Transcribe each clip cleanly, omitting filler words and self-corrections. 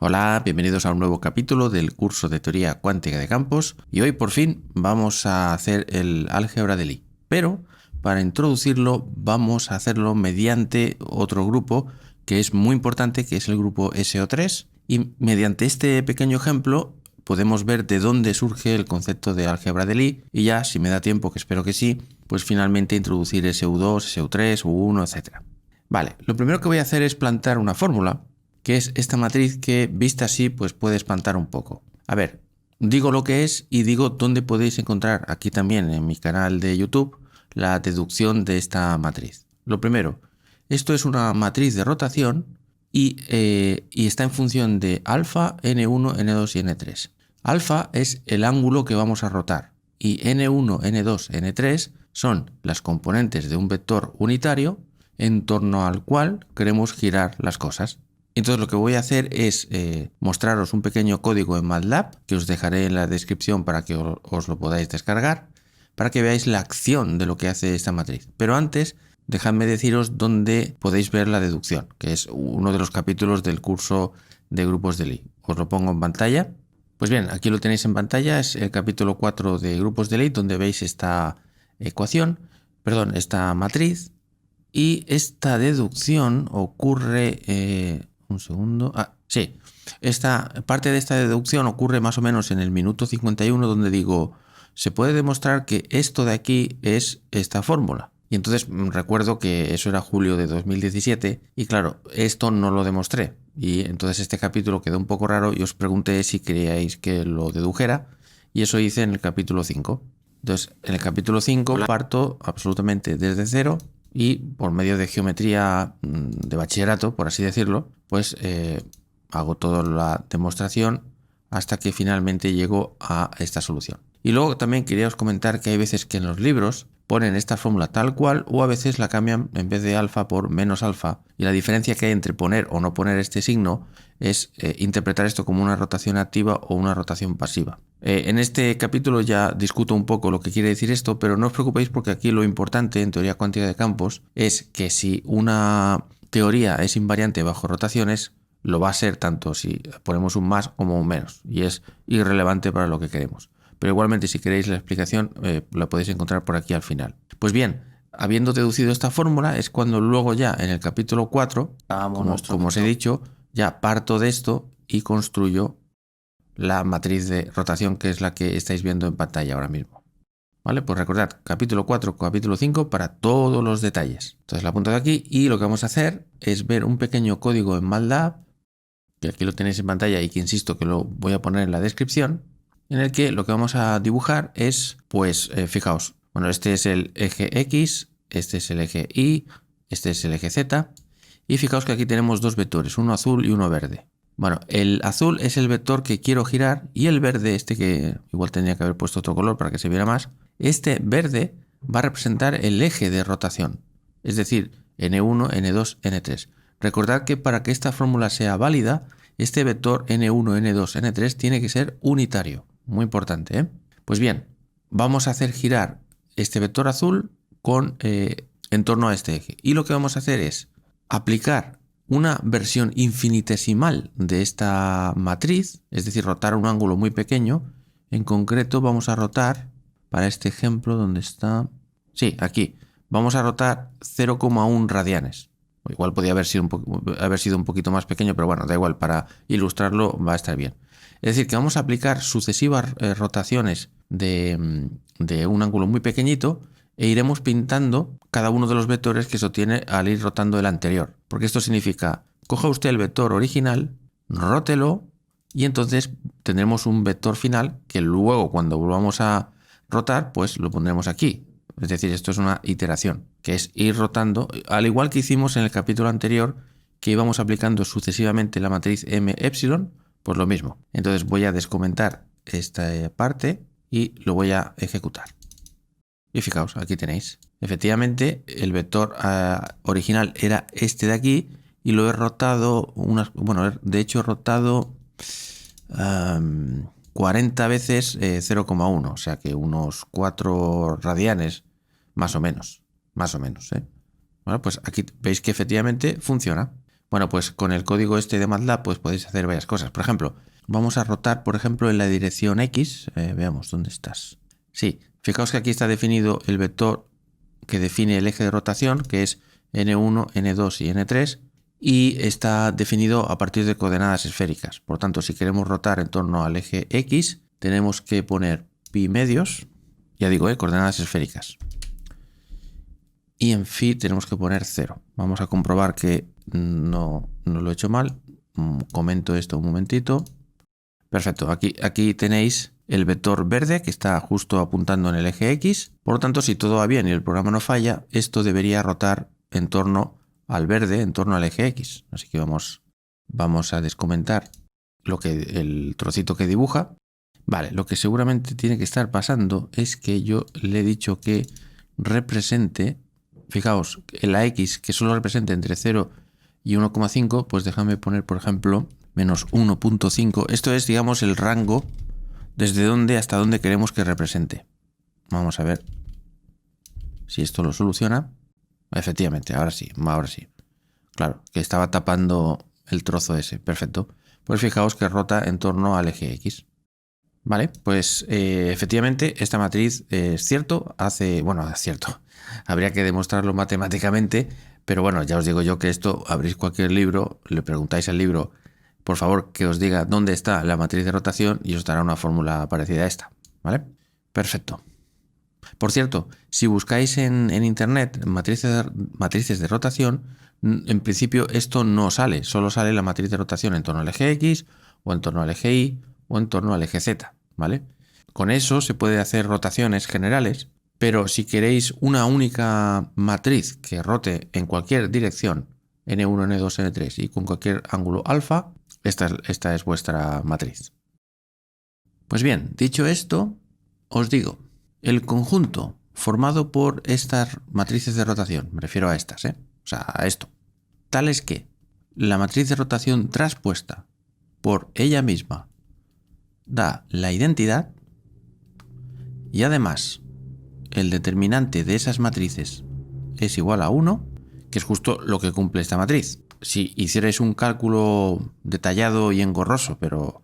Hola, bienvenidos a un nuevo capítulo del curso de teoría cuántica de campos y hoy por fin vamos a hacer el álgebra de Lie. Pero para introducirlo vamos a hacerlo mediante otro grupo que es muy importante, que es el grupo SO3, y mediante este pequeño ejemplo podemos ver de dónde surge el concepto de álgebra de Lie y ya, si me da tiempo, que espero que sí, pues finalmente introducir SU2, SU3, U1, etc. Vale, lo primero que voy a hacer es plantear una fórmula que es esta matriz que, vista así, pues puede espantar un poco. A ver, digo lo que es y digo dónde podéis encontrar aquí también en mi canal de YouTube la deducción de esta matriz. Lo primero, esto es una matriz de rotación y está en función de alfa, n1, n2 y n3. Alfa es el ángulo que vamos a rotar y n1, n2, n3 son las componentes de un vector unitario en torno al cual queremos girar las cosas. Entonces lo que voy a hacer es mostraros un pequeño código en MATLAB que os dejaré en la descripción para que os lo podáis descargar, para que veáis la acción de lo que hace esta matriz. Pero antes, dejadme deciros dónde podéis ver la deducción, que es uno de los capítulos del curso de grupos de Lie. Os lo pongo en pantalla. Pues bien, aquí lo tenéis en pantalla, es el capítulo 4 de grupos de Lie, donde veis esta esta matriz. Y esta deducción ocurre... un segundo. Sí. Parte de esta deducción ocurre más o menos en el minuto 51, donde digo, se puede demostrar que esto de aquí es esta fórmula. Y entonces recuerdo que eso era julio de 2017 y claro, esto no lo demostré. Y entonces este capítulo quedó un poco raro y os pregunté si queríais que lo dedujera y eso hice en el capítulo 5. Entonces, en el capítulo 5 parto absolutamente desde cero y por medio de geometría de bachillerato, por así decirlo, pues hago toda la demostración hasta que finalmente llego a esta solución. Y luego también quería os comentar que hay veces que en los libros ponen esta fórmula tal cual o a veces la cambian en vez de alfa por menos alfa. Y la diferencia que hay entre poner o no poner este signo es interpretar esto como una rotación activa o una rotación pasiva. En este capítulo ya discuto un poco lo que quiere decir esto, pero no os preocupéis porque aquí lo importante en teoría cuántica de campos es que si una teoría es invariante bajo rotaciones, lo va a ser tanto si ponemos un más como un menos y es irrelevante para lo que queremos. Pero igualmente si queréis la explicación la podéis encontrar por aquí al final. Pues bien, habiendo deducido esta fórmula es cuando luego ya en el capítulo 4, como os he dicho, ya parto de esto y construyo la matriz de rotación que es la que estáis viendo en pantalla ahora mismo. ¿Vale? Pues recordad, capítulo 4, capítulo 5 para todos los detalles. Entonces la apunto de aquí y lo que vamos a hacer es ver un pequeño código en MATLAB, que aquí lo tenéis en pantalla y que insisto que lo voy a poner en la descripción, en el que lo que vamos a dibujar es, pues, fijaos, bueno, este es el eje X, este es el eje Y, este es el eje Z, y fijaos que aquí tenemos dos vectores, uno azul y uno verde. Bueno, el azul es el vector que quiero girar y el verde, este que igual tendría que haber puesto otro color para que se viera más, este verde va a representar el eje de rotación, es decir, N1, N2, N3. Recordad que para que esta fórmula sea válida, este vector N1, N2, N3 tiene que ser unitario. Muy importante, ¿eh? Pues bien, vamos a hacer girar este vector azul en torno a este eje. Y lo que vamos a hacer es aplicar una versión infinitesimal de esta matriz, es decir, rotar un ángulo muy pequeño. En concreto vamos a rotar, para este ejemplo, ¿dónde está? Sí, aquí. Vamos a rotar 0,1 radianes. O igual podría haber sido un poquito más pequeño, pero bueno, da igual, para ilustrarlo va a estar bien. Es decir, que vamos a aplicar sucesivas rotaciones de un ángulo muy pequeñito e iremos pintando cada uno de los vectores que se obtiene al ir rotando el anterior. Porque esto significa, coja usted el vector original, rótelo y entonces tendremos un vector final que luego cuando volvamos a rotar, pues lo pondremos aquí. Es decir, esto es una iteración, que es ir rotando, al igual que hicimos en el capítulo anterior, que íbamos aplicando sucesivamente la matriz M epsilon, pues lo mismo. Entonces voy a descomentar esta parte y lo voy a ejecutar. Y fijaos, aquí tenéis. Efectivamente, el vector original era este de aquí y lo he rotado, de hecho he rotado 40 veces 0,1, o sea que unos 4 radianes más o menos, ¿eh? Bueno, pues aquí veis que efectivamente funciona. Bueno, pues con el código este de MATLAB pues podéis hacer varias cosas. Por ejemplo, vamos a rotar, por ejemplo, en la dirección X. Veamos, ¿dónde estás? Sí, fijaos que aquí está definido el vector que define el eje de rotación, que es N1, N2 y N3, y está definido a partir de coordenadas esféricas. Por tanto, si queremos rotar en torno al eje X, tenemos que poner pi medios, ya digo, coordenadas esféricas. Y en phi tenemos que poner 0. Vamos a comprobar que no lo he hecho mal. Comento esto un momentito. Perfecto, aquí tenéis el vector verde que está justo apuntando en el eje X. Por lo tanto, si todo va bien y el programa no falla, esto debería rotar en torno al verde, en torno al eje X. Así que vamos a descomentar el trocito que dibuja. Vale, lo que seguramente tiene que estar pasando es que yo le he dicho que represente, fijaos, en la X que solo represente entre 0 y 1,5, pues déjame poner, por ejemplo, menos 1,5. Esto es, digamos, el rango desde dónde hasta dónde queremos que represente. Vamos a ver si esto lo soluciona. Efectivamente, ahora sí. Claro, que estaba tapando el trozo ese. Perfecto. Pues fijaos que rota en torno al eje X. Vale, pues efectivamente esta matriz es cierto. Es cierto. Habría que demostrarlo matemáticamente, pero bueno, ya os digo yo que esto, abrís cualquier libro, le preguntáis al libro, por favor, que os diga dónde está la matriz de rotación y os dará una fórmula parecida a esta. ¿Vale? Perfecto. Por cierto, si buscáis en internet matrices de rotación, en principio esto no sale, solo sale la matriz de rotación en torno al eje X, o en torno al eje Y, o en torno al eje Z, ¿vale? Con eso se puede hacer rotaciones generales, pero si queréis una única matriz que rote en cualquier dirección, N1, N2, N3 y con cualquier ángulo alfa, esta es vuestra matriz. Pues bien, dicho esto, os digo, el conjunto formado por estas matrices de rotación, me refiero a estas, o sea, a esto, tal es que la matriz de rotación traspuesta por ella misma da la identidad y además el determinante de esas matrices es igual a 1, que es justo lo que cumple esta matriz. Si hicierais un cálculo detallado y engorroso, pero...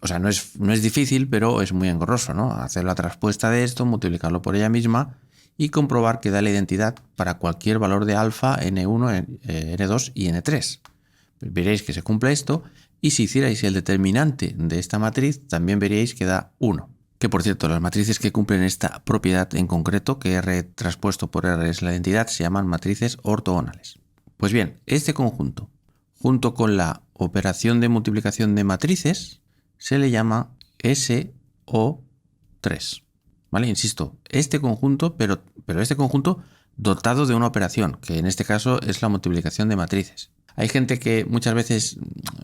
O sea, no es difícil, pero es muy engorroso, ¿no? Hacer la traspuesta de esto, multiplicarlo por ella misma y comprobar que da la identidad para cualquier valor de alfa, N1, N2 y N3. Veréis que se cumple esto, y si hicierais el determinante de esta matriz, también veríais que da 1. Que por cierto, las matrices que cumplen esta propiedad en concreto, que R traspuesto por R es la identidad, se llaman matrices ortogonales. Pues bien, este conjunto, junto con la operación de multiplicación de matrices, se le llama SO3. ¿Vale? Insisto, este conjunto, pero este conjunto dotado de una operación, que en este caso es la multiplicación de matrices. Hay gente que muchas veces,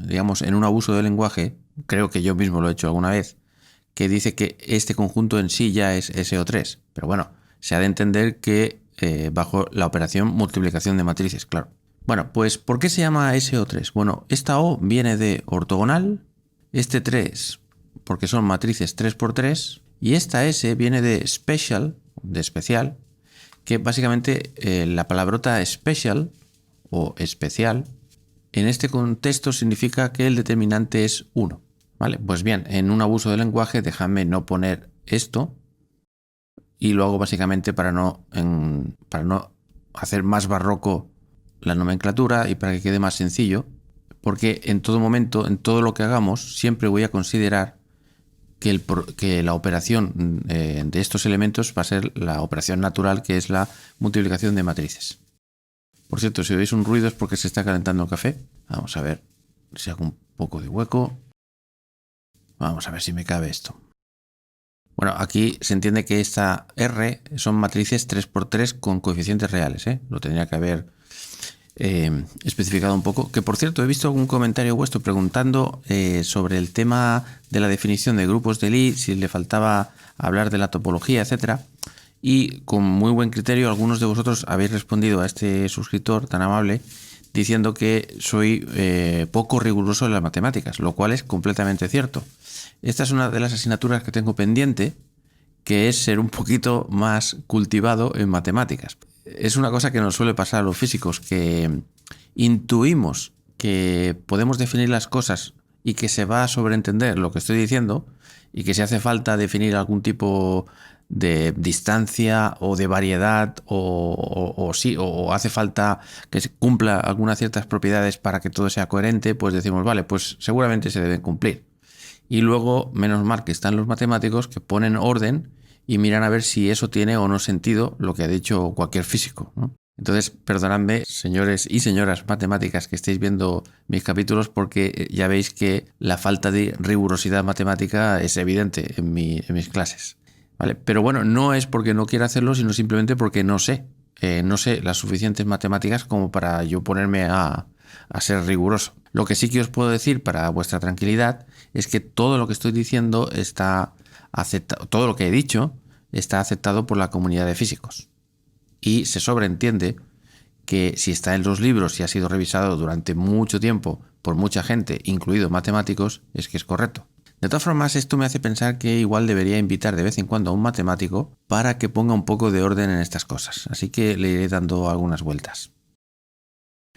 digamos, en un abuso del lenguaje, creo que yo mismo lo he hecho alguna vez, que dice que este conjunto en sí ya es SO3. Pero bueno, se ha de entender que bajo la operación multiplicación de matrices, claro. Bueno, pues ¿por qué se llama SO3? Bueno, esta O viene de ortogonal, este 3 porque son matrices 3×3, y esta S viene de special, de especial, que básicamente la palabrota special o especial en este contexto significa que el determinante es 1. ¿Vale? Pues bien, en un abuso del lenguaje déjame no poner esto, y lo hago básicamente para no hacer más barroco la nomenclatura y para que quede más sencillo, porque en todo momento, en todo lo que hagamos, siempre voy a considerar que la operación de estos elementos va a ser la operación natural, que es la multiplicación de matrices. Por cierto, si oís un ruido es porque se está calentando el café. Vamos a ver si hago un poco de hueco. Vamos a ver si me cabe esto. Bueno, aquí se entiende que esta R son matrices 3×3 con coeficientes reales, Lo tendría que haber especificado un poco. Que por cierto, he visto algún comentario vuestro preguntando sobre el tema de la definición de grupos de Lie, si le faltaba hablar de la topología, etcétera. Y con muy buen criterio, algunos de vosotros habéis respondido a este suscriptor tan amable diciendo que soy poco riguroso en las matemáticas, lo cual es completamente cierto. Esta es una de las asignaturas que tengo pendiente, que es ser un poquito más cultivado en matemáticas. Es una cosa que nos suele pasar a los físicos, que intuimos que podemos definir las cosas y que se va a sobreentender lo que estoy diciendo y que si hace falta definir algún tipo de distancia o de variedad o hace falta que se cumpla algunas ciertas propiedades para que todo sea coherente, pues decimos, vale, pues seguramente se deben cumplir. Y luego, menos mal que están los matemáticos que ponen orden y miran a ver si eso tiene o no sentido lo que ha dicho cualquier físico, ¿no? Entonces, perdonadme, señores y señoras matemáticas que estéis viendo mis capítulos, porque ya veis que la falta de rigurosidad matemática es evidente en mis clases, ¿vale? Pero bueno, no es porque no quiera hacerlo, sino simplemente porque no sé. No sé las suficientes matemáticas como para yo ponerme a ser riguroso. Lo que sí que os puedo decir para vuestra tranquilidad es que todo lo que estoy diciendo está aceptado, todo lo que he dicho está aceptado por la comunidad de físicos. Y se sobreentiende que si está en los libros y ha sido revisado durante mucho tiempo por mucha gente, incluidos matemáticos, es que es correcto. De todas formas, esto me hace pensar que igual debería invitar de vez en cuando a un matemático para que ponga un poco de orden en estas cosas. Así que le iré dando algunas vueltas.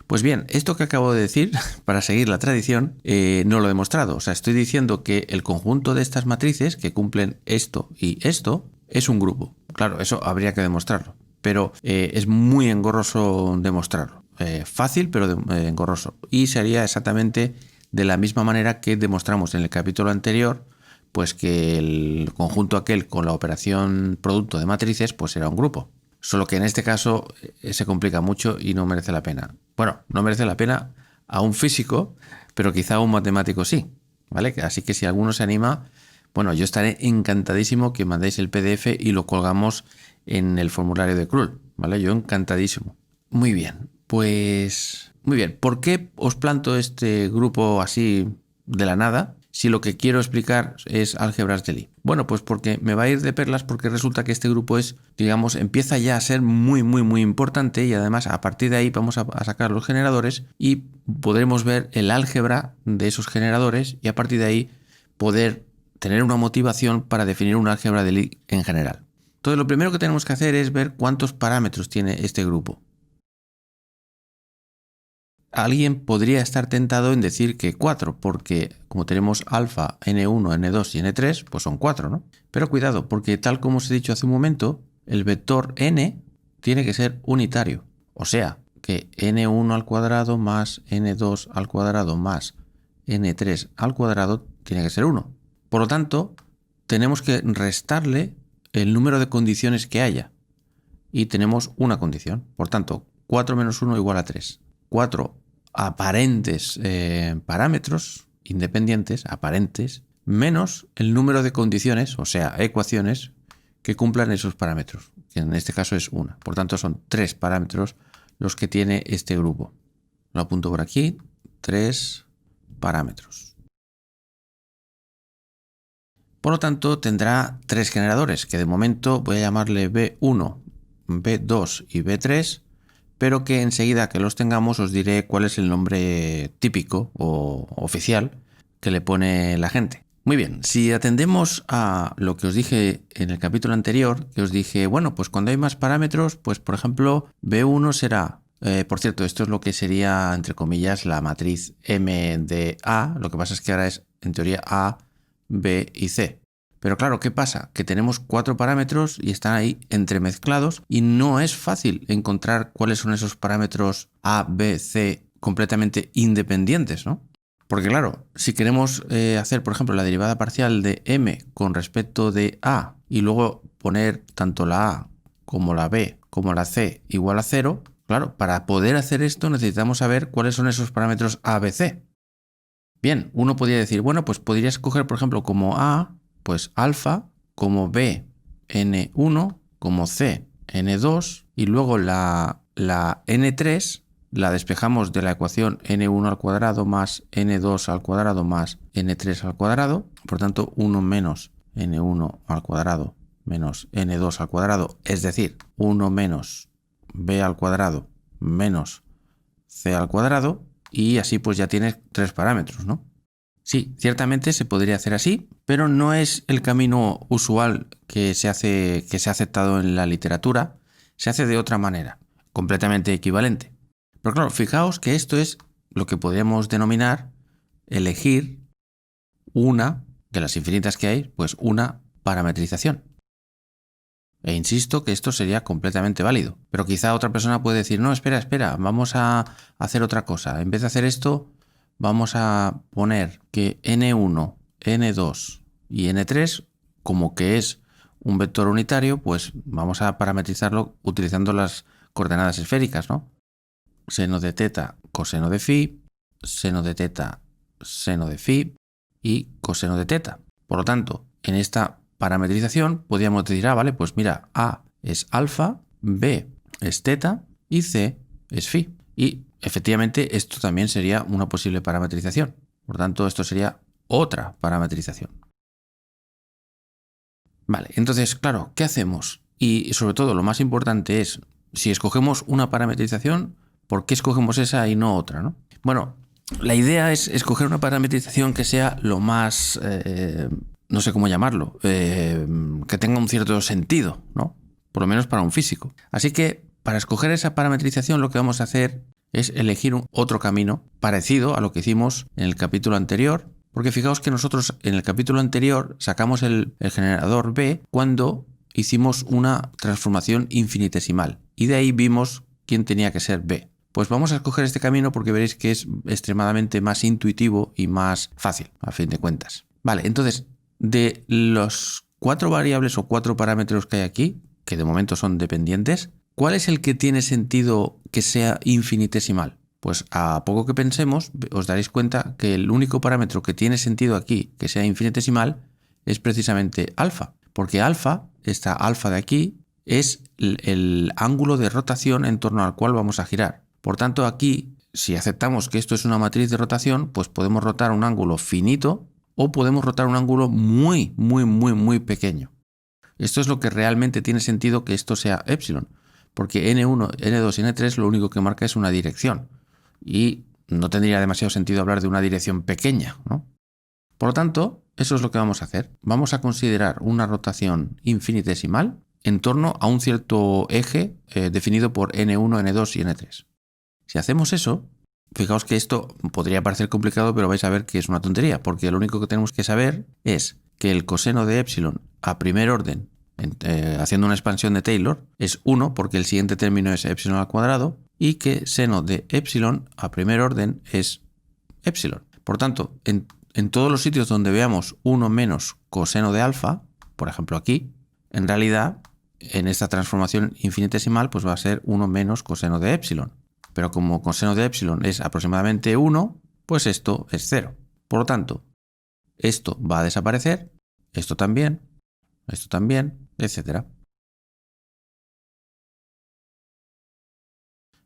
Pues bien, esto que acabo de decir, para seguir la tradición, no lo he demostrado. O sea, estoy diciendo que el conjunto de estas matrices que cumplen esto y esto es un grupo. Claro, eso habría que demostrarlo. Pero es muy engorroso demostrarlo. Fácil, pero engorroso. Y se haría exactamente de la misma manera que demostramos en el capítulo anterior, pues que el conjunto aquel con la operación producto de matrices, pues era un grupo. Solo que en este caso se complica mucho y no merece la pena. Bueno, no merece la pena a un físico, pero quizá a un matemático sí, ¿vale? Así que si alguno se anima, bueno, yo estaré encantadísimo que mandéis el PDF y lo colgamos en el formulario de CRUL, ¿vale? Yo encantadísimo. Muy bien, pues... Muy bien, ¿por qué os planto este grupo así de la nada si lo que quiero explicar es álgebras de Lie? Bueno, pues porque me va a ir de perlas porque resulta que este grupo es, digamos, empieza ya a ser muy importante y además a partir de ahí vamos a sacar los generadores y podremos ver el álgebra de esos generadores y a partir de ahí poder tener una motivación para definir un álgebra de Lie en general. Entonces, lo primero que tenemos que hacer es ver cuántos parámetros tiene este grupo. Alguien podría estar tentado en decir que 4, porque como tenemos alfa, n1, n2 y n3, pues son 4, ¿no? Pero cuidado, porque tal como os he dicho hace un momento, el vector n tiene que ser unitario. O sea, que n1 al cuadrado más n2 al cuadrado más n3 al cuadrado tiene que ser 1. Por lo tanto, tenemos que restarle el número de condiciones que haya. Y tenemos una condición. Por tanto, 4 menos 1 igual a 3. 4 aparentes parámetros independientes, aparentes, menos el número de condiciones, o sea, ecuaciones, que cumplan esos parámetros, que en este caso es 1. Por tanto, son 3 parámetros los que tiene este grupo. Lo apunto por aquí, 3 parámetros. Por lo tanto, tendrá 3 generadores, que de momento voy a llamarle B1, B2 y B3, pero que enseguida que los tengamos os diré cuál es el nombre típico o oficial que le pone la gente. Muy bien, si atendemos a lo que os dije en el capítulo anterior, que os dije, bueno, pues cuando hay más parámetros, pues por ejemplo, B1 será, por cierto, esto es lo que sería, entre comillas, la matriz M de A, lo que pasa es que ahora es, en teoría, A, B y C. Pero claro, ¿qué pasa? Que tenemos 4 parámetros y están ahí entremezclados y no es fácil encontrar cuáles son esos parámetros A, B, C completamente independientes, ¿no? Porque claro, si queremos hacer, por ejemplo, la derivada parcial de M con respecto de A y luego poner tanto la A como la B como la C igual a 0, claro, para poder hacer esto necesitamos saber cuáles son esos parámetros A, B, C. Bien, uno podría decir, bueno, pues podría escoger, por ejemplo, como A, pues alfa, como B, n1, como C, n2, y luego la n3 la despejamos de la ecuación n1 al cuadrado más n2 al cuadrado más n3 al cuadrado, por tanto 1 menos n1 al cuadrado menos n2 al cuadrado, es decir, 1 menos b al cuadrado menos c al cuadrado, y así pues ya tienes 3 parámetros, ¿no? Sí, ciertamente se podría hacer así, pero no es el camino usual que se ha aceptado en la literatura. Se hace de otra manera, completamente equivalente. Pero claro, fijaos que esto es lo que podríamos denominar elegir una, de las infinitas que hay, pues una parametrización. E insisto que esto sería completamente válido. Pero quizá otra persona puede decir, no, espera, vamos a hacer otra cosa. En vez de hacer esto, vamos a poner que n1, n2 y n3, como que es un vector unitario, pues vamos a parametrizarlo utilizando las coordenadas esféricas, ¿no? Seno de teta, coseno de phi, seno de teta, seno de phi y coseno de teta. Por lo tanto, en esta parametrización podríamos decir, vale, pues mira, A es alfa, B es teta y C es phi. Y efectivamente esto también sería una posible parametrización. Por tanto, esto sería otra parametrización. Vale, entonces, claro, ¿qué hacemos? Y sobre todo, lo más importante es, si escogemos una parametrización, ¿por qué escogemos esa y no otra, ¿no? Bueno, la idea es escoger una parametrización que sea lo más, no sé cómo llamarlo, que tenga un cierto sentido, ¿no? Por lo menos para un físico. Así que para escoger esa parametrización lo que vamos a hacer es elegir otro camino parecido a lo que hicimos en el capítulo anterior, porque fijaos que nosotros en el capítulo anterior sacamos el generador B cuando hicimos una transformación infinitesimal y de ahí vimos quién tenía que ser B. Pues vamos a escoger este camino porque veréis que es extremadamente más intuitivo y más fácil, a fin de cuentas. Vale, entonces, de los 4 variables o 4 parámetros que hay aquí, que de momento son dependientes, ¿cuál es el que tiene sentido que sea infinitesimal? Pues a poco que pensemos, os daréis cuenta que el único parámetro que tiene sentido aquí que sea infinitesimal es precisamente alfa, porque alfa, esta alfa de aquí, es el ángulo de rotación en torno al cual vamos a girar. Por tanto, aquí, si aceptamos que esto es una matriz de rotación, pues podemos rotar un ángulo finito o podemos rotar un ángulo muy pequeño. Esto es lo que realmente tiene sentido que esto sea epsilon, porque n1, n2 y n3 lo único que marca es una dirección y no tendría demasiado sentido hablar de una dirección pequeña, ¿no? Por lo tanto, eso es lo que vamos a hacer. Vamos a considerar una rotación infinitesimal en torno a un cierto eje definido por n1, n2 y n3. Si hacemos eso, fijaos que esto podría parecer complicado, pero vais a ver que es una tontería, porque lo único que tenemos que saber es que el coseno de epsilon a primer orden, haciendo una expansión de Taylor, es 1, porque el siguiente término es epsilon al cuadrado, y que seno de epsilon a primer orden es epsilon. Por tanto, en todos los sitios donde veamos 1 menos coseno de alfa, por ejemplo aquí, en realidad, en esta transformación infinitesimal, pues va a ser 1 menos coseno de epsilon. Pero como coseno de epsilon es aproximadamente 1, pues esto es 0. Por lo tanto, esto va a desaparecer, esto también, etc.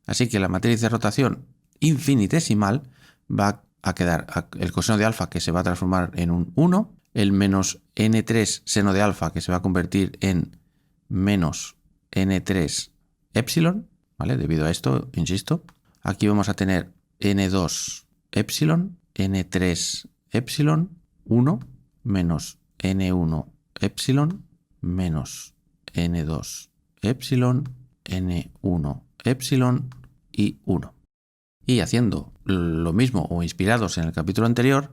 Así que la matriz de rotación infinitesimal va a quedar el coseno de alfa, que se va a transformar en un 1, el menos n3 seno de alfa, que se va a convertir en menos n3 epsilon, ¿vale? Debido a esto, insisto, aquí vamos a tener n2 epsilon, n3 epsilon, 1, menos n1 epsilon, menos n2 epsilon, n1 epsilon y 1. Y haciendo lo mismo o inspirados en el capítulo anterior,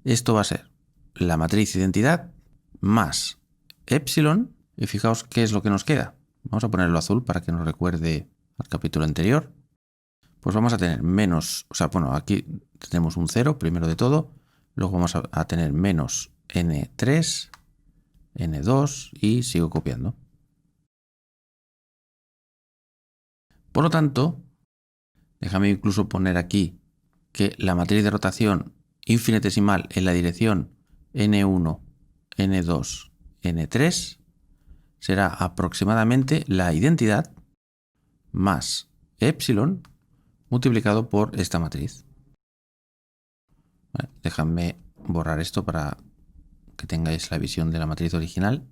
esto va a ser la matriz identidad más epsilon, y fijaos qué es lo que nos queda. Vamos a ponerlo azul para que nos recuerde al capítulo anterior. Pues vamos a tener menos, aquí tenemos un 0 primero de todo, luego vamos a tener menos n3, n2 y sigo copiando. Por lo tanto, déjame incluso poner aquí que la matriz de rotación infinitesimal en la dirección n1, n2, n3 será aproximadamente la identidad más epsilon multiplicado por esta matriz. Vale, déjame borrar esto para que tengáis la visión de la matriz original.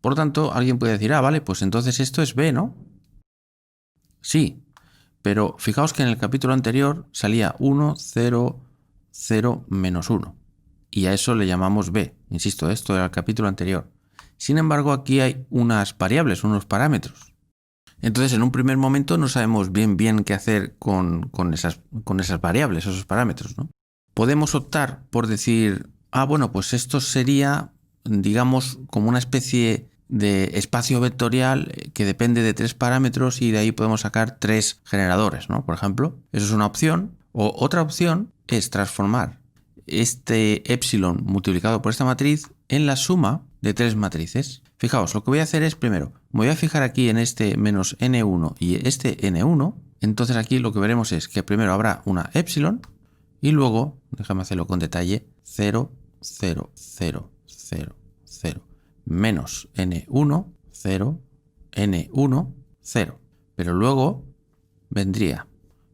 Por lo tanto, alguien puede decir, vale, pues entonces esto es B, ¿no? Sí, pero fijaos que en el capítulo anterior salía 1, 0, 0, menos 1. Y a eso le llamamos B. Insisto, esto era el capítulo anterior. Sin embargo, aquí hay unas variables, unos parámetros. Entonces, en un primer momento no sabemos bien qué hacer con esas variables, esos parámetros, ¿no? Podemos optar por decir, bueno, pues esto sería, digamos, como una especie de espacio vectorial que depende de 3 parámetros y de ahí podemos sacar 3 generadores, ¿no? Por ejemplo, eso es una opción. O otra opción es transformar este epsilon multiplicado por esta matriz en la suma de 3 matrices. Fijaos, lo que voy a hacer es, primero, me voy a fijar aquí en este menos n1 y este n1. Entonces aquí lo que veremos es que primero habrá una epsilon y luego, déjame hacerlo con detalle, 0, 0, 0, 0, 0, menos n1, 0, n1, 0. Pero luego vendría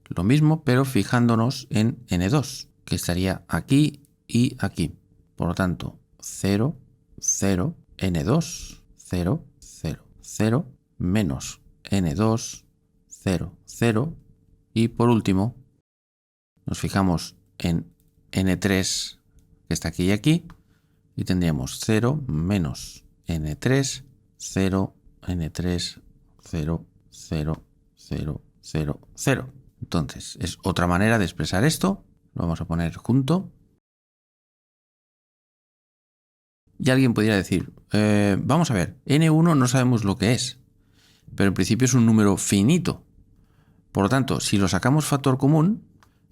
lo mismo, pero fijándonos en n2, que estaría aquí y aquí. Por lo tanto, 0, 0, n2, 0, 0, 0, menos n2, 0, 0. Y por último, nos fijamos en n3, que está aquí y aquí, y tendríamos 0 menos n3, 0, n3, 0, 0, 0, 0, 0. Entonces, es otra manera de expresar esto. Lo vamos a poner junto. Y alguien podría decir, vamos a ver, n1 no sabemos lo que es, pero en principio es un número finito. Por lo tanto, si lo sacamos factor común,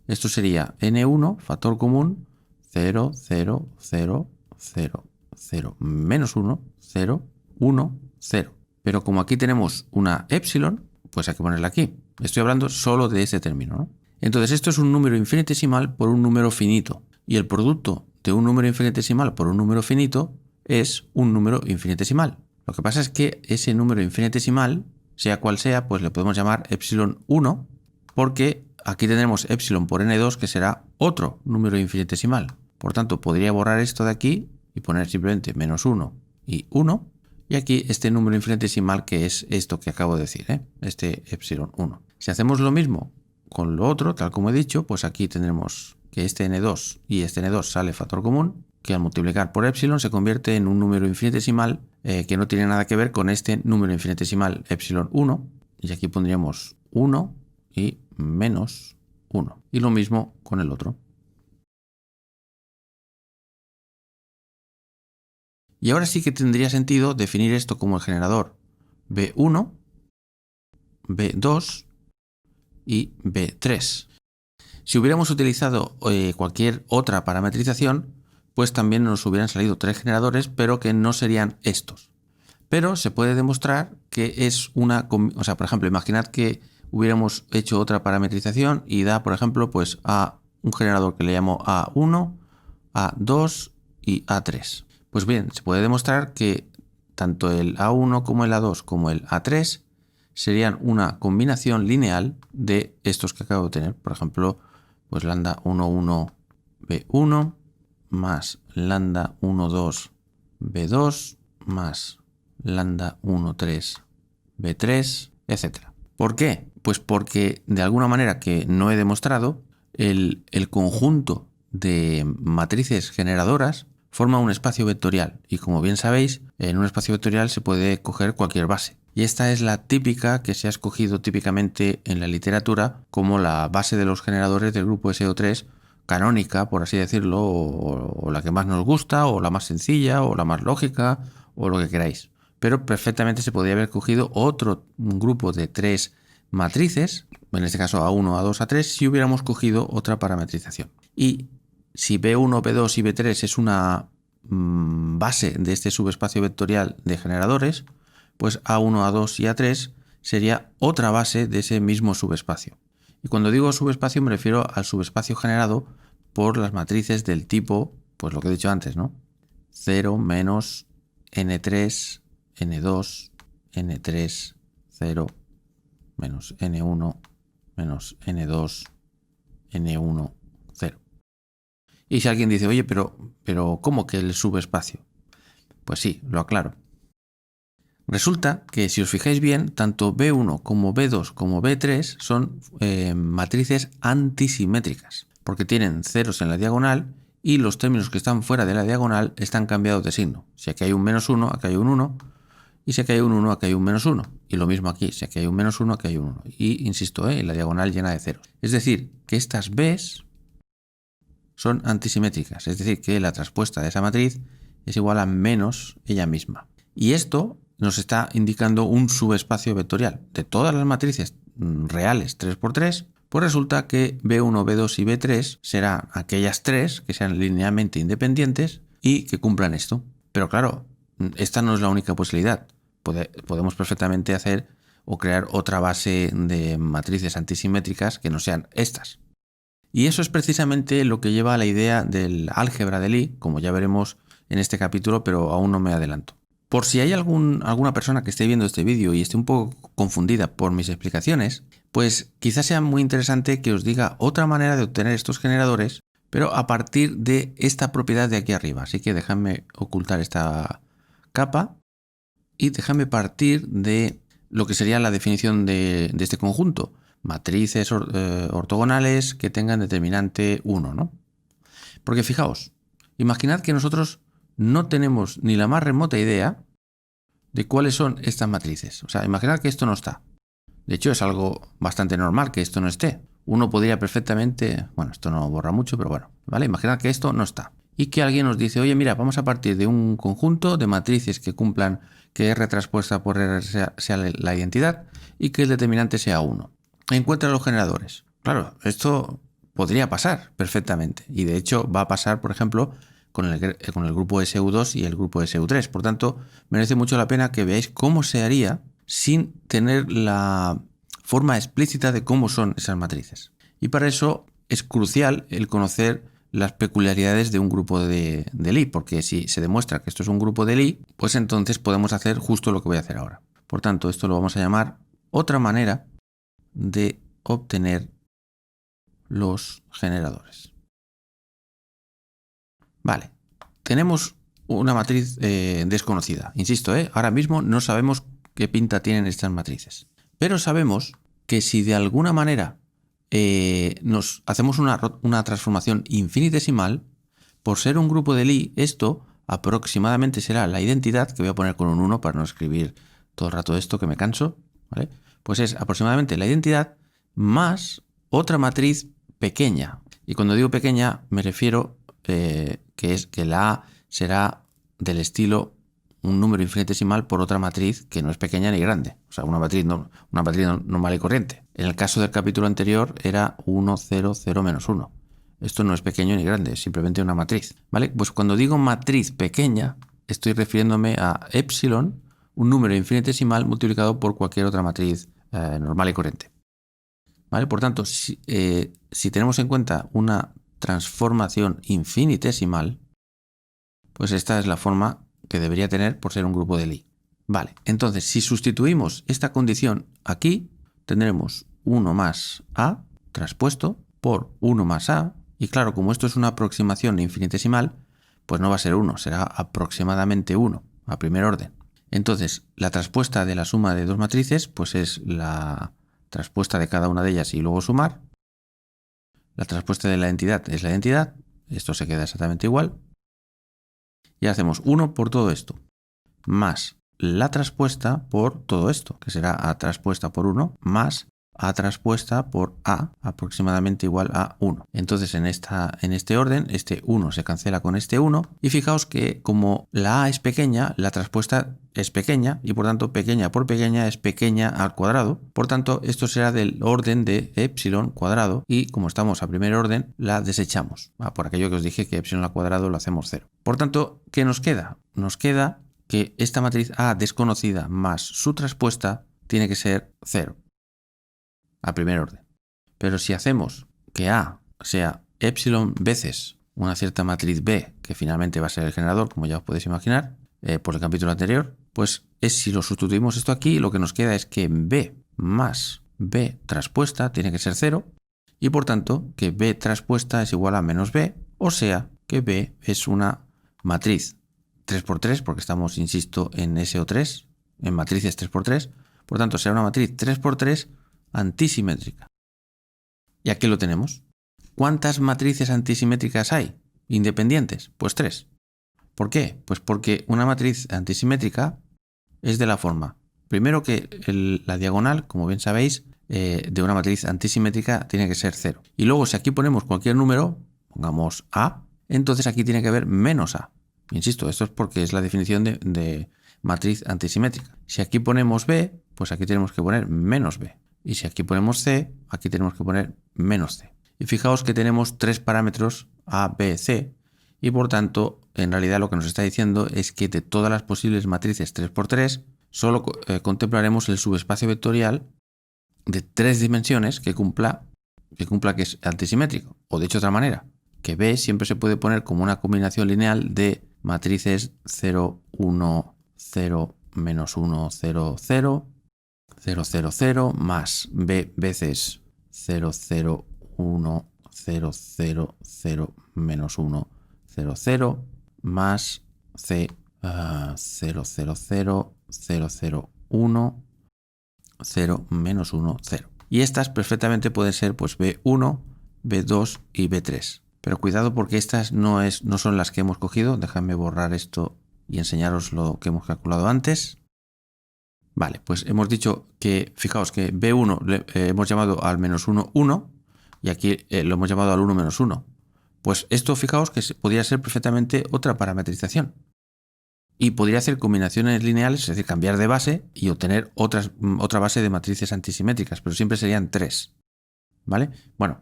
esto sería n1, factor común, 0, 0, 0, 0, 0, menos 1, 0, 1, 0. Pero como aquí tenemos una epsilon, pues hay que ponerla aquí. Estoy hablando solo de este término, ¿no? Entonces esto es un número infinitesimal por un número finito. Y el producto de un número infinitesimal por un número finito es un número infinitesimal. Lo que pasa es que ese número infinitesimal, sea cual sea, pues le podemos llamar epsilon 1, porque aquí tendremos epsilon por n2, que será otro número infinitesimal. Por tanto, podría borrar esto de aquí y poner simplemente menos 1 y 1. Y aquí este número infinitesimal, que es esto que acabo de decir, este epsilon 1. Si hacemos lo mismo con lo otro, tal como he dicho, pues aquí tendremos que este n2 y este n2 sale factor común, que al multiplicar por epsilon se convierte en un número infinitesimal que no tiene nada que ver con este número infinitesimal epsilon 1. Y aquí pondríamos 1 y menos 1. Y lo mismo con el otro. Y ahora sí que tendría sentido definir esto como el generador B1, B2 y B3. Si hubiéramos utilizado cualquier otra parametrización, pues también nos hubieran salido 3 generadores, pero que no serían estos. Pero se puede demostrar que es una... O sea, por ejemplo, imaginad que hubiéramos hecho otra parametrización y da, por ejemplo, pues a un generador que le llamo A1, A2 y A3. Pues bien, se puede demostrar que tanto el A1 como el A2 como el A3 serían una combinación lineal de estos que acabo de tener. Por ejemplo, pues lambda 1,1 B1 más lambda 1,2 B2 más lambda 1,3 B3, etc. ¿Por qué? Pues porque de alguna manera que no he demostrado, el conjunto de matrices generadoras forma un espacio vectorial y, como bien sabéis, en un espacio vectorial se puede coger cualquier base. Y esta es la típica que se ha escogido típicamente en la literatura como la base de los generadores del grupo SO3, canónica, por así decirlo, o la que más nos gusta, o la más sencilla, o la más lógica, o lo que queráis. Pero perfectamente se podría haber cogido otro grupo de 3 matrices, en este caso A1, A2, A3, si hubiéramos cogido otra parametrización. Y si B1, B2 y B3 es una base de este subespacio vectorial de generadores, pues A1, A2 y A3 sería otra base de ese mismo subespacio. Y cuando digo subespacio me refiero al subespacio generado por las matrices del tipo, pues lo que he dicho antes, ¿no? 0 menos N3, N2, N3, 0, menos N1, menos N2, N1, 0. Y si alguien dice, oye, pero ¿cómo que el subespacio? Pues sí, lo aclaro. Resulta que si os fijáis bien, tanto B1 como B2 como B3 son matrices antisimétricas, porque tienen ceros en la diagonal y los términos que están fuera de la diagonal están cambiados de signo. Si aquí hay un menos 1, aquí hay un 1, Y si aquí hay un 1, aquí hay un menos 1. Y lo mismo aquí, si aquí hay un menos 1, aquí hay un 1. Y insisto, la diagonal llena de ceros. Es decir, que estas Bs son antisimétricas. Es decir, que la traspuesta de esa matriz es igual a menos ella misma. Y esto nos está indicando un subespacio vectorial. De todas las matrices reales 3×3, pues resulta que B1, B2 y B3 serán aquellas tres que sean linealmente independientes y que cumplan esto. Pero claro, esta no es la única posibilidad. Podemos perfectamente hacer o crear otra base de matrices antisimétricas que no sean estas. Y eso es precisamente lo que lleva a la idea del álgebra de Lie, como ya veremos en este capítulo, pero aún no me adelanto. Por si hay alguna persona que esté viendo este vídeo y esté un poco confundida por mis explicaciones, pues quizás sea muy interesante que os diga otra manera de obtener estos generadores, pero a partir de esta propiedad de aquí arriba. Así que déjame ocultar esta capa y déjame partir de lo que sería la definición de este conjunto. Matrices ortogonales que tengan determinante 1, ¿no? Porque fijaos, imaginad que nosotros no tenemos ni la más remota idea de cuáles son estas matrices. O sea, imaginad que esto no está. De hecho, es algo bastante normal que esto no esté. Uno podría perfectamente, bueno, esto no borra mucho, pero bueno, ¿vale? Imaginad que esto no está. Y que alguien nos dice, oye, mira, vamos a partir de un conjunto de matrices que cumplan que R transpuesta por R sea la identidad y que el determinante sea 1. Encuentra los generadores. Claro, esto podría pasar perfectamente. Y de hecho va a pasar, por ejemplo, con el grupo SU2 y el grupo SU3. Por tanto, merece mucho la pena que veáis cómo se haría sin tener la forma explícita de cómo son esas matrices. Y para eso es crucial el conocer las peculiaridades de un grupo de Lie, porque si se demuestra que esto es un grupo de Lie, pues entonces podemos hacer justo lo que voy a hacer ahora. Por tanto, esto lo vamos a llamar otra manera de obtener los generadores. Vale, tenemos una matriz desconocida. Insisto, ahora mismo no sabemos qué pinta tienen estas matrices. Pero sabemos que si de alguna manera nos hacemos una transformación infinitesimal, por ser un grupo de Lie, esto aproximadamente será la identidad, que voy a poner con un 1 para no escribir todo el rato esto que me canso, ¿vale? Pues es aproximadamente la identidad más otra matriz pequeña. Y cuando digo pequeña me refiero que la A será del estilo un número infinitesimal por otra matriz que no es pequeña ni grande. O sea, una matriz normal y corriente. En el caso del capítulo anterior era 1, 0, 0, menos 1. Esto no es pequeño ni grande, es simplemente una matriz. ¿Vale? Pues cuando digo matriz pequeña, estoy refiriéndome a epsilon, un número infinitesimal multiplicado por cualquier otra matriz normal y corriente. ¿Vale? Por tanto, si tenemos en cuenta una transformación infinitesimal, pues esta es la forma que debería tener por ser un grupo de Lie. Vale, entonces si sustituimos esta condición aquí, tendremos 1 más A transpuesto por 1 más A, y claro, como esto es una aproximación infinitesimal, pues no va a ser 1, será aproximadamente 1, a primer orden. Entonces, la traspuesta de la suma de dos matrices, pues es la traspuesta de cada una de ellas y luego sumar. La traspuesta de la identidad es la identidad, esto se queda exactamente igual. Y hacemos 1 por todo esto, más la traspuesta por todo esto, que será A traspuesta por 1, más A traspuesta por A, aproximadamente igual a 1. Entonces en este orden, este 1 se cancela con este 1, y fijaos que como la A es pequeña, la traspuesta es pequeña, y por tanto pequeña por pequeña es pequeña al cuadrado. Por tanto, esto será del orden de epsilon cuadrado, y como estamos a primer orden, la desechamos. Por aquello que os dije que epsilon al cuadrado lo hacemos 0. Por tanto, ¿qué nos queda? Nos queda que esta matriz A desconocida más su traspuesta tiene que ser 0. A primer orden. Pero si hacemos que A sea epsilon veces una cierta matriz B, que finalmente va a ser el generador, como ya os podéis imaginar, por el capítulo anterior, pues si lo sustituimos esto aquí, lo que nos queda es que B más B traspuesta tiene que ser 0, y por tanto que B traspuesta es igual a menos B, o sea que B es una matriz 3×3, porque estamos, insisto, en SO3, en matrices 3×3, por tanto será una matriz 3×3 antisimétrica. ¿Y aquí lo tenemos? ¿Cuántas matrices antisimétricas hay? Independientes, pues 3. ¿Por qué? Pues porque una matriz antisimétrica es de la forma. Primero que la diagonal, como bien sabéis, de una matriz antisimétrica tiene que ser 0. Y luego si aquí ponemos cualquier número, pongamos A, entonces aquí tiene que haber menos A. Insisto, esto es porque es la definición de matriz antisimétrica. Si aquí ponemos B, pues aquí tenemos que poner menos B. Y si aquí ponemos C, aquí tenemos que poner menos C. Y fijaos que tenemos 3 parámetros A, B, C, y por tanto, en realidad lo que nos está diciendo es que de todas las posibles matrices 3×3, solo contemplaremos el subespacio vectorial de 3 dimensiones que cumpla que es antisimétrico. O dicho de otra manera, que B siempre se puede poner como una combinación lineal de matrices 0, 1, 0, menos 1, 0, 0, 0, 0, 0, más B veces 0, 0, 1, 0, 0, 0, menos 1, 0, 0, más C 0, 0, 0, 0, 0, 1, 0, menos 1, 0. Y estas perfectamente pueden ser pues B1, B2 y B3. Pero cuidado porque estas no son las que hemos cogido. Déjame borrar esto y enseñaros lo que hemos calculado antes. Vale, pues hemos dicho que, fijaos que B1 hemos llamado al menos 1, 1 y aquí lo hemos llamado al 1 menos 1. Pues esto, fijaos que podría ser perfectamente otra parametrización. Y podría hacer combinaciones lineales, es decir, cambiar de base y obtener otra base de matrices antisimétricas, pero siempre serían 3. ¿Vale? Bueno,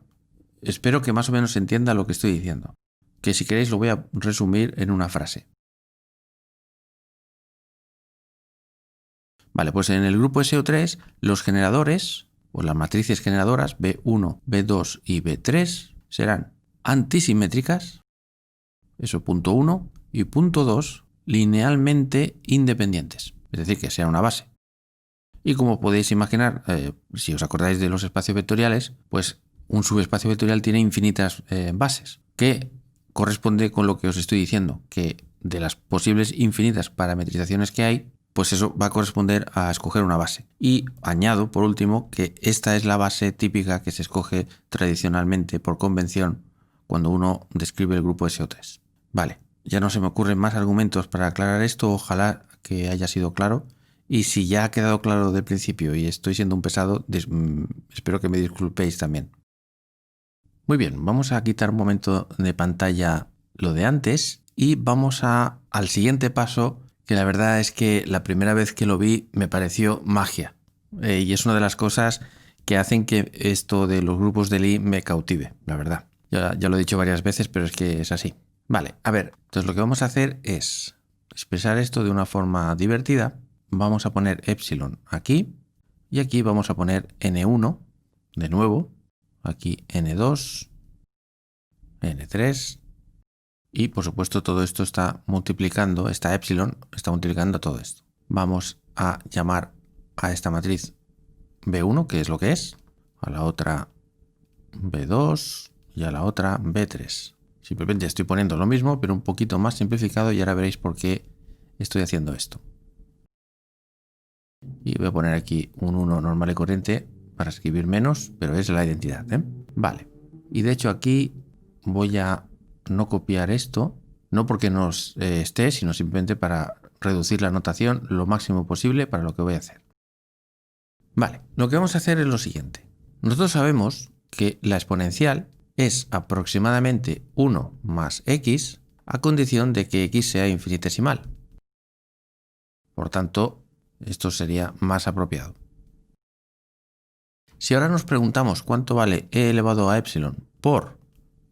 espero que más o menos se entienda lo que estoy diciendo. Que si queréis lo voy a resumir en una frase. Vale, pues en el grupo SO3, los generadores, o las matrices generadoras B1, B2 y B3, serán antisimétricas, eso punto 1, y punto 2, linealmente independientes, es decir, que sea una base. Y como podéis imaginar, si os acordáis de los espacios vectoriales, pues un subespacio vectorial tiene infinitas bases, que corresponde con lo que os estoy diciendo, que de las posibles infinitas parametrizaciones que hay, pues eso va a corresponder a escoger una base. Y añado, por último, que esta es la base típica que se escoge tradicionalmente por convención cuando uno describe el grupo SO3. Vale, ya no se me ocurren más argumentos para aclarar esto, ojalá que haya sido claro. Y si ya ha quedado claro del principio y estoy siendo un pesado, espero que me disculpéis también. Muy bien, vamos a quitar un momento de pantalla lo de antes y vamos al siguiente paso, que la verdad es que la primera vez que lo vi me pareció magia. Y es una de las cosas que hacen que esto de los grupos de Lie me cautive, la verdad. Ya lo he dicho varias veces, pero es que es así. Vale, a ver, entonces lo que vamos a hacer es expresar esto de una forma divertida. Vamos a poner epsilon aquí y aquí vamos a poner n1 de nuevo, aquí n2, n3 y por supuesto todo esto está multiplicando, esta epsilon está multiplicando todo esto. Vamos a llamar a esta matriz B1, que es lo que es, a la otra B2 y a la otra B3. Simplemente estoy poniendo lo mismo, pero un poquito más simplificado y ahora veréis por qué estoy haciendo esto. Y voy a poner aquí un 1 normal y corriente para escribir menos, pero es la identidad, ¿eh? Vale. Y de hecho aquí voy a no copiar esto, no porque no esté, sino simplemente para reducir la notación lo máximo posible para lo que voy a hacer. Vale, lo que vamos a hacer es lo siguiente. Nosotros sabemos que la exponencial es aproximadamente 1 más x a condición de que x sea infinitesimal. Por tanto, esto sería más apropiado. Si ahora nos preguntamos cuánto vale e elevado a epsilon por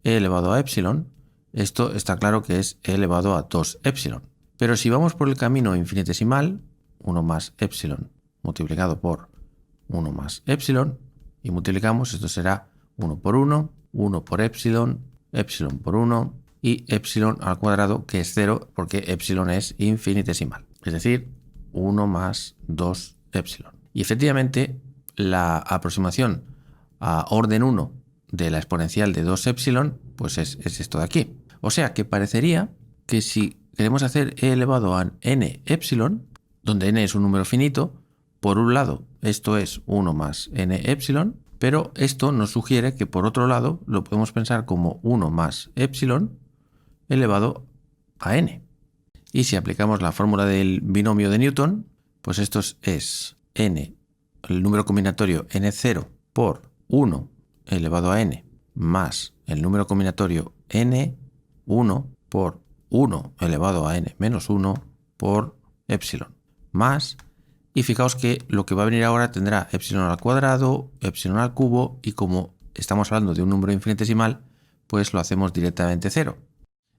e elevado a epsilon, esto está claro que es e elevado a 2 epsilon. Pero si vamos por el camino infinitesimal, 1 más epsilon multiplicado por 1 más epsilon, y multiplicamos, esto será 1 por 1, 1 por epsilon, epsilon por 1 y epsilon al cuadrado, que es 0 porque epsilon es infinitesimal. Es decir, 1 más 2 epsilon. Y efectivamente, la aproximación a orden 1 de la exponencial de 2 epsilon, pues es esto de aquí. O sea que parecería que si queremos hacer e elevado a n epsilon, donde n es un número finito, por un lado esto es 1 más n epsilon, pero esto nos sugiere que por otro lado lo podemos pensar como 1 más epsilon elevado a n. Y si aplicamos la fórmula del binomio de Newton, Pues esto es n, el número combinatorio n0 por 1 elevado a n más el número combinatorio n1 por 1 elevado a n menos 1 por epsilon más, y fijaos que lo que va a venir ahora tendrá epsilon al cuadrado, epsilon al cubo, y como estamos hablando de un número infinitesimal, pues lo hacemos directamente 0.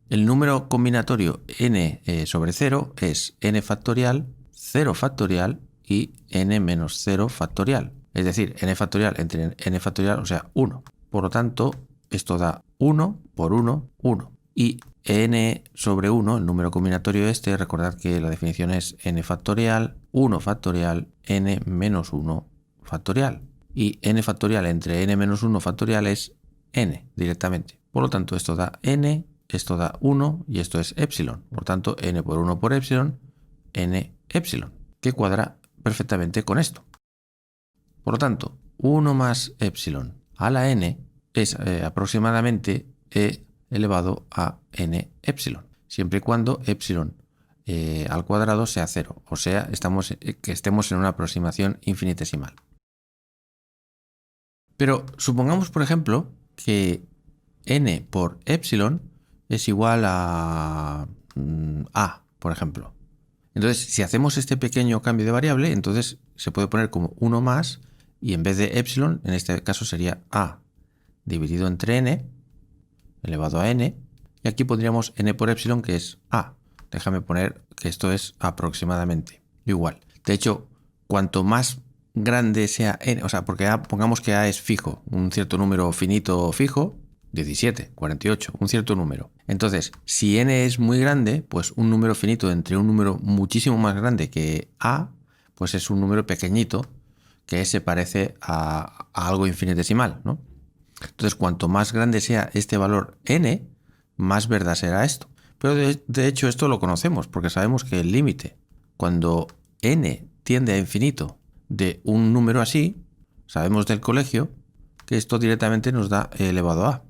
El número combinatorio n sobre 0 es n factorial, 0 factorial y n menos 0 factorial. Es decir, n factorial entre n factorial, o sea, 1. Por lo tanto, esto da 1 por 1, 1. Y n sobre 1, el número combinatorio este, recordad que la definición es n factorial, 1 factorial, n menos 1 factorial. Y n factorial entre n menos 1 factorial es n directamente. Por lo tanto, esto da n, esto da 1 y esto es epsilon. Por tanto, n por 1 por epsilon, n epsilon, que cuadra perfectamente con esto. Por lo tanto, 1 más epsilon a la n es aproximadamente e elevado a n epsilon, siempre y cuando epsilon al cuadrado sea 0, o sea, que estemos en una aproximación infinitesimal. Pero supongamos, por ejemplo, que n por epsilon es igual a a, por ejemplo. Entonces, si hacemos este pequeño cambio de variable, entonces se puede poner como 1 más, y en vez de epsilon, en este caso sería a dividido entre n elevado a n, y aquí pondríamos n por epsilon, que es a. Déjame poner que esto es aproximadamente igual. De hecho, cuanto más grande sea n, o sea, porque pongamos que a es fijo, un cierto número finito fijo, 17, 48, un cierto número. Entonces, si n es muy grande, pues un número finito entre un número muchísimo más grande que a, pues es un número pequeñito que se parece a algo infinitesimal, ¿no? Entonces, cuanto más grande sea este valor n, más verdad será esto. Pero de hecho esto lo conocemos porque sabemos que el límite, cuando n tiende a infinito de un número así, sabemos del colegio que esto directamente nos da e elevado a.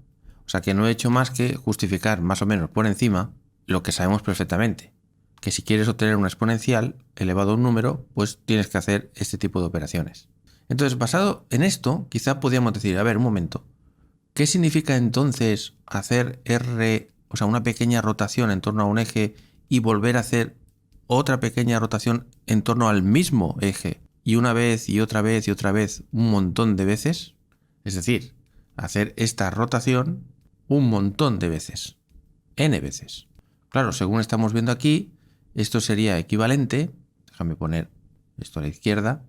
O sea que no he hecho más que justificar más o menos por encima lo que sabemos perfectamente. Que si quieres obtener una exponencial elevado a un número, pues tienes que hacer este tipo de operaciones. Entonces, basado en esto, quizá podríamos decir, a ver, un momento, ¿qué significa entonces hacer r, o sea, una pequeña rotación en torno a un eje y volver a hacer otra pequeña rotación en torno al mismo eje y una vez y otra vez y otra vez un montón de veces? Es decir, hacer esta rotación un montón de veces, n veces. Claro, según estamos viendo aquí, esto sería equivalente, déjame poner esto a la izquierda,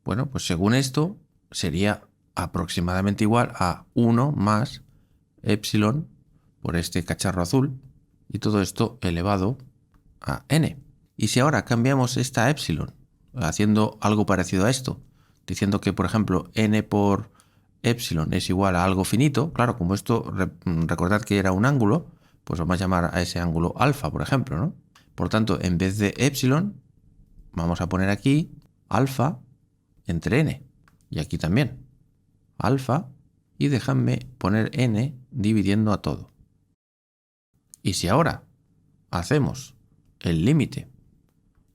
bueno, pues según esto sería aproximadamente igual a 1 más epsilon por este cacharro azul, y todo esto elevado a n. Y si ahora cambiamos esta epsilon haciendo algo parecido a esto, diciendo que, por ejemplo, n por epsilon es igual a algo finito, claro, como esto, recordad que era un ángulo, pues vamos a llamar a ese ángulo alfa, por ejemplo, ¿no? Por tanto, en vez de epsilon, vamos a poner aquí alfa entre n, y aquí también alfa, y déjame poner n dividiendo a todo. Y si ahora hacemos el límite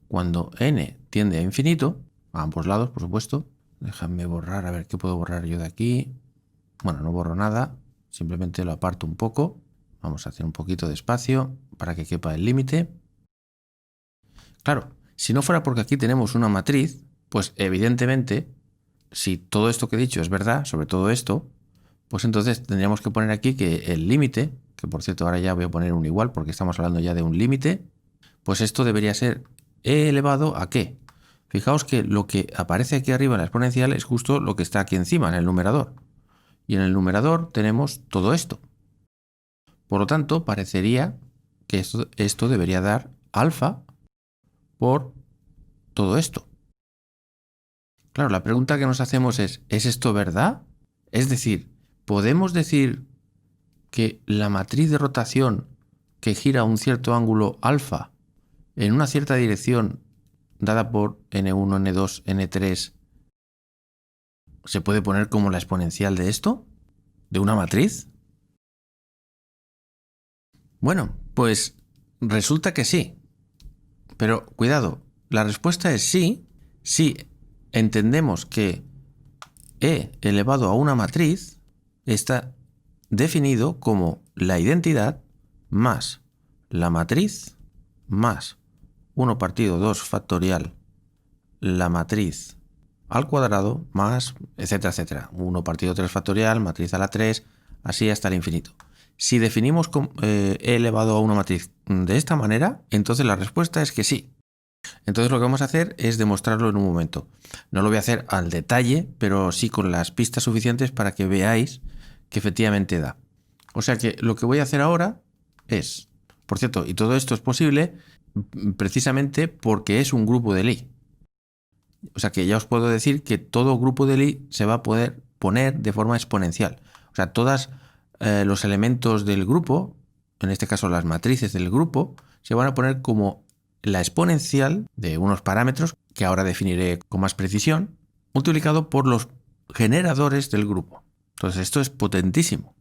cuando n tiende a infinito, a ambos lados, por supuesto, déjame borrar, a ver qué puedo borrar yo de aquí. Bueno, no borro nada, simplemente lo aparto un poco. Vamos a hacer un poquito de espacio para que quepa el límite. Claro, si no fuera porque aquí tenemos una matriz, pues evidentemente, si todo esto que he dicho es verdad, sobre todo esto, pues entonces tendríamos que poner aquí que el límite, que por cierto ahora ya voy a poner un igual porque estamos hablando ya de un límite, pues esto debería ser e elevado a ¿qué? Fijaos que lo que aparece aquí arriba en la exponencial es justo lo que está aquí encima, en el numerador. Y en el numerador tenemos todo esto. Por lo tanto, parecería que esto debería dar alfa por todo esto. Claro, la pregunta que nos hacemos ¿es esto verdad? Es decir, ¿podemos decir que la matriz de rotación que gira a un cierto ángulo alfa en una cierta dirección dada por n1, n2, n3 se puede poner como la exponencial de esto? ¿De una matriz? Bueno, pues resulta que sí. Pero cuidado, la respuesta es sí, si entendemos que E elevado a una matriz está definido como la identidad más la matriz más 1 partido 2 factorial la matriz al cuadrado más etcétera, etcétera. 1 partido 3 factorial, matriz a la 3, así hasta el infinito. Si definimos E elevado a una matriz de esta manera, entonces la respuesta es que sí. Entonces lo que vamos a hacer es demostrarlo en un momento. No lo voy a hacer al detalle, pero sí con las pistas suficientes para que veáis que efectivamente da. O sea que lo que voy a hacer ahora es, por cierto, y todo esto es posible precisamente porque es un grupo de Lie. O sea que ya os puedo decir que todo grupo de Lie se va a poder poner de forma exponencial. O sea, todos los elementos del grupo, en este caso las matrices del grupo, se van a poner como la exponencial de unos parámetros que ahora definiré con más precisión, multiplicado por los generadores del grupo. Entonces esto es potentísimo,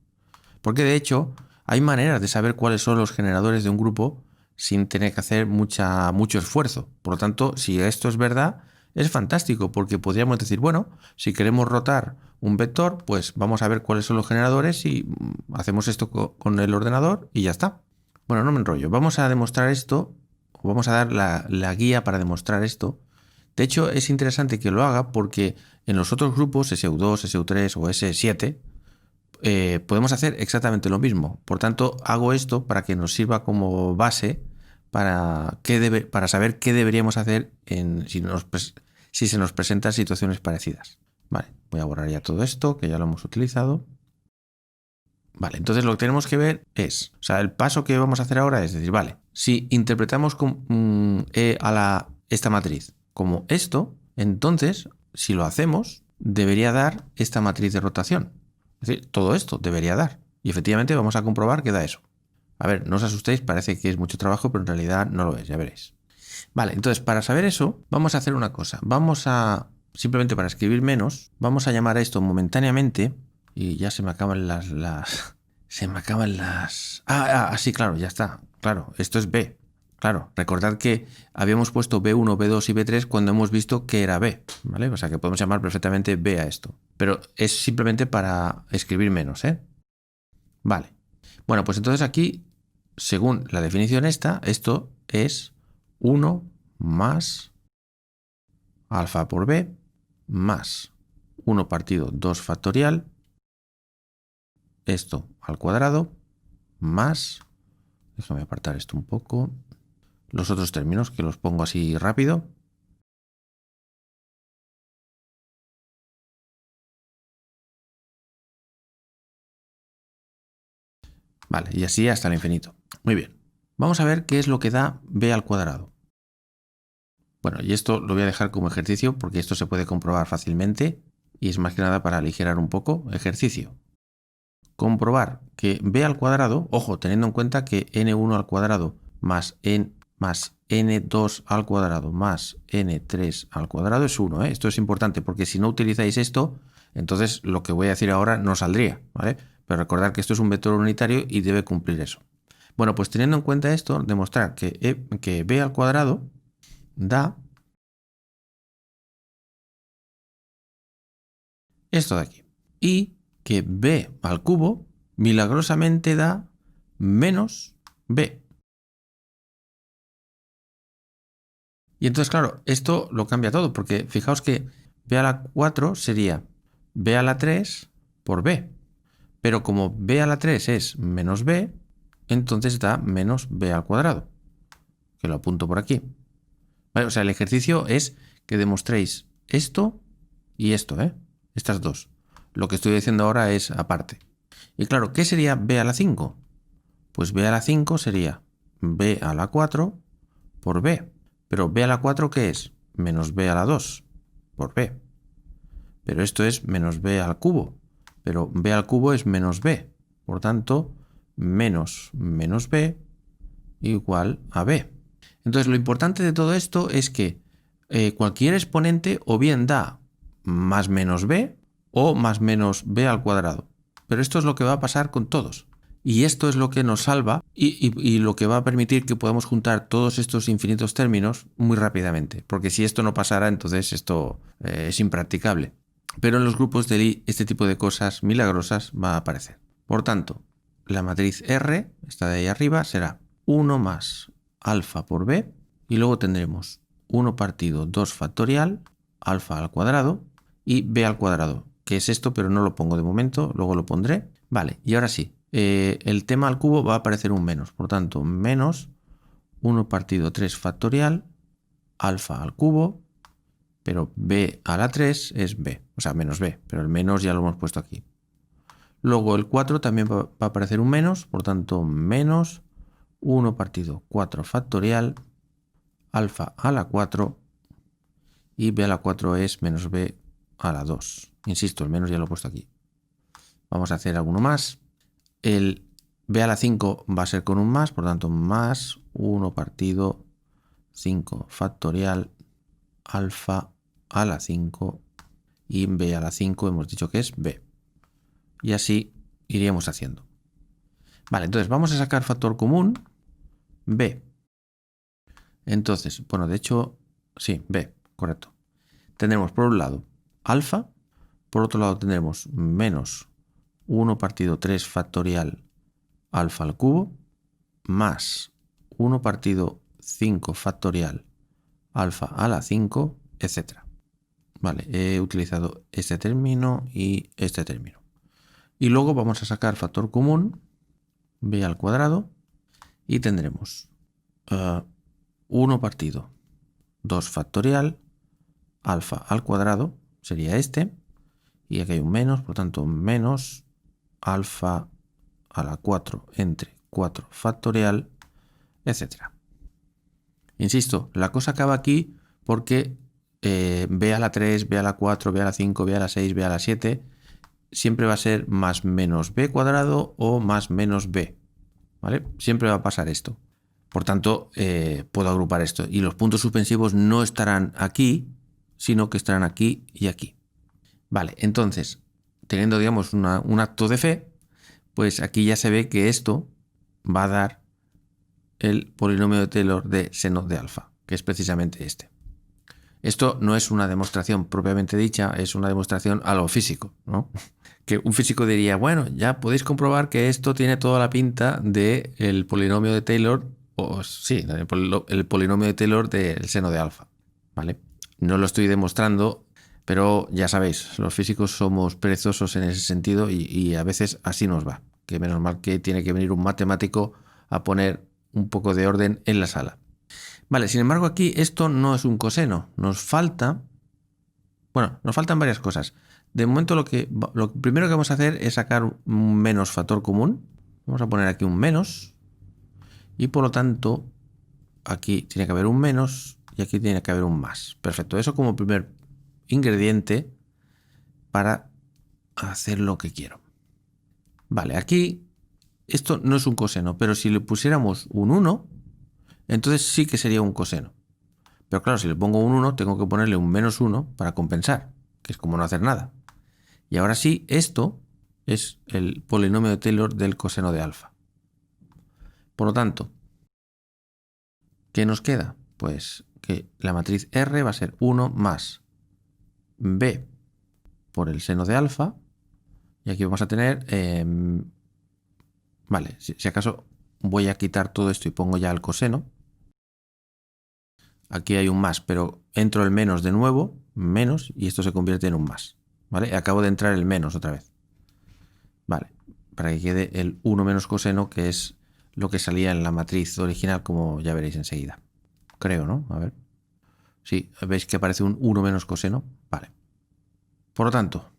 porque de hecho hay maneras de saber cuáles son los generadores de un grupo sin tener que hacer mucho esfuerzo. Por lo tanto, si esto es verdad, es fantástico, porque podríamos decir, bueno, si queremos rotar un vector, pues vamos a ver cuáles son los generadores y hacemos esto con el ordenador y ya está. Bueno, no me enrollo. Vamos a demostrar esto, o vamos a dar la guía para demostrar esto. De hecho, es interesante que lo haga porque en los otros grupos, SU2, SU3 o S7, podemos hacer exactamente lo mismo. Por tanto, hago esto para que nos sirva como base para saber qué deberíamos hacer si se nos presentan situaciones parecidas. Vale, voy a borrar ya todo esto, que ya lo hemos utilizado. Vale, entonces lo que tenemos que ver es, o sea, el paso que vamos a hacer ahora es decir, vale, si interpretamos esta matriz como esto, entonces, si lo hacemos, debería dar esta matriz de rotación. Es decir, todo esto debería dar. Y efectivamente vamos a comprobar que da eso. A ver, no os asustéis, parece que es mucho trabajo, pero en realidad no lo es, ya veréis. Vale, entonces para saber eso, vamos a hacer una cosa. Vamos a, simplemente para escribir menos, vamos a llamar a esto momentáneamente, y ya se me acaban se me acaban las... sí, claro, ya está. Claro, esto es B. Claro, recordad que habíamos puesto B1, B2 y B3 cuando hemos visto que era B, ¿vale? O sea que podemos llamar perfectamente B a esto. Pero es simplemente para escribir menos, ¿eh? Vale. Bueno, pues entonces aquí, según la definición esta, esto es 1 más alfa por B más 1 partido 2 factorial, esto al cuadrado, más, déjame apartar esto un poco, los otros términos que los pongo así rápido. Vale, y así hasta el infinito. Muy bien. Vamos a ver qué es lo que da b al cuadrado. Bueno, y esto lo voy a dejar como ejercicio porque esto se puede comprobar fácilmente y es más que nada para aligerar un poco. Ejercicio. Comprobar que b al cuadrado, ojo, teniendo en cuenta que n1 al cuadrado más n2 al cuadrado más n3 al cuadrado es 1. Esto es importante porque si no utilizáis esto, entonces lo que voy a decir ahora no saldría, ¿vale? Pero recordad que esto es un vector unitario y debe cumplir eso. Bueno, pues teniendo en cuenta esto, demostrar que b al cuadrado da esto de aquí. Y que b al cubo milagrosamente da menos b. Y entonces, claro, esto lo cambia todo, porque fijaos que b a la 4 sería b a la 3 por b. Pero como b a la 3 es menos b, entonces da menos b al cuadrado. Que lo apunto por aquí. Vale, o sea, el ejercicio es que demostréis esto y esto, estas dos. Lo que estoy diciendo ahora es aparte. Y claro, ¿qué sería b a la 5? Pues b a la 5 sería b a la 4 por b. Pero b a la 4, ¿qué es? Menos b a la 2 por b. Pero esto es menos b al cubo. Pero b al cubo es menos b. Por tanto, menos b igual a b. Entonces, lo importante de todo esto es que cualquier exponente o bien da más menos b o más menos b al cuadrado. Pero esto es lo que va a pasar con todos. Y esto es lo que nos salva y lo que va a permitir que podamos juntar todos estos infinitos términos muy rápidamente. Porque si esto no pasara, entonces esto es impracticable. Pero en los grupos de Lie este tipo de cosas milagrosas va a aparecer. Por tanto, la matriz R, esta de ahí arriba, será 1 más alfa por b, y luego tendremos 1 partido 2 factorial, alfa al cuadrado, y b al cuadrado, que es esto, pero no lo pongo de momento, luego lo pondré. Vale, y ahora sí, el tema al cubo va a aparecer un menos, por tanto, menos 1 partido 3 factorial, alfa al cubo, pero b a la 3 es b, o sea, menos b, pero el menos ya lo hemos puesto aquí. Luego el 4 también va a aparecer un menos, por tanto, menos 1 partido 4 factorial, alfa a la 4, y b a la 4 es menos b a la 2. Insisto, el menos ya lo he puesto aquí. Vamos a hacer alguno más. El b a la 5 va a ser con un más, por tanto, más 1 partido 5 factorial, alfa a la 5, y b a la 5 hemos dicho que es b. Y así iríamos haciendo. Vale, entonces vamos a sacar factor común, b. Entonces, bueno, de hecho, sí, b, correcto. Tendremos por un lado alfa, por otro lado tendremos menos 1 partido 3 factorial alfa al cubo, más 1 partido 5 factorial alfa a la 5, etc. Vale, he utilizado este término y este término. Y luego vamos a sacar factor común, b al cuadrado, y tendremos 1 partido 2 factorial alfa al cuadrado, sería este, y aquí hay un menos, por tanto menos alfa a la 4 entre 4 factorial, etc. Insisto, la cosa acaba aquí porque b a la 3, b a la 4, b a la 5, b a la 6, b a la 7 siempre va a ser más menos b cuadrado o más menos b, ¿vale? Siempre va a pasar esto. Por tanto, puedo agrupar esto. Y los puntos suspensivos no estarán aquí, sino que estarán aquí y aquí. Vale, entonces, teniendo, digamos, un acto de fe, pues aquí ya se ve que esto va a dar el polinomio de Taylor de seno de alfa, que es precisamente este. Esto no es una demostración propiamente dicha, es una demostración a lo físico, ¿no? Que un físico diría, bueno, ya podéis comprobar que esto tiene toda la pinta del polinomio de Taylor, o sí, el polinomio de Taylor del seno de alfa, ¿vale? No lo estoy demostrando, pero ya sabéis, los físicos somos perezosos en ese sentido y a veces así nos va. Que menos mal que tiene que venir un matemático a poner un poco de orden en la sala. Vale, sin embargo aquí esto no es un coseno, nos faltan varias cosas. De momento lo primero que vamos a hacer es sacar un menos factor común. Vamos a poner aquí un menos y por lo tanto aquí tiene que haber un menos y aquí tiene que haber un más. Perfecto, eso como primer ingrediente para hacer lo que quiero. Vale, aquí esto no es un coseno, pero si le pusiéramos un 1, entonces sí que sería un coseno. Pero claro, si le pongo un 1, tengo que ponerle un menos 1 para compensar, que es como no hacer nada. Y ahora sí, esto es el polinomio de Taylor del coseno de alfa. Por lo tanto, ¿qué nos queda? Pues que la matriz R va a ser 1 más b por el seno de alfa. Y aquí vamos a tener... vale, si acaso voy a quitar todo esto y pongo ya el coseno. Aquí hay un más, pero entro el menos de nuevo, menos, y esto se convierte en un más. ¿Vale? Acabo de entrar el menos otra vez. Vale, para que quede el 1 menos coseno, que es lo que salía en la matriz original, como ya veréis enseguida. Creo, ¿no? A ver. Sí, ¿veis que aparece un 1 menos coseno? Vale. Por lo tanto,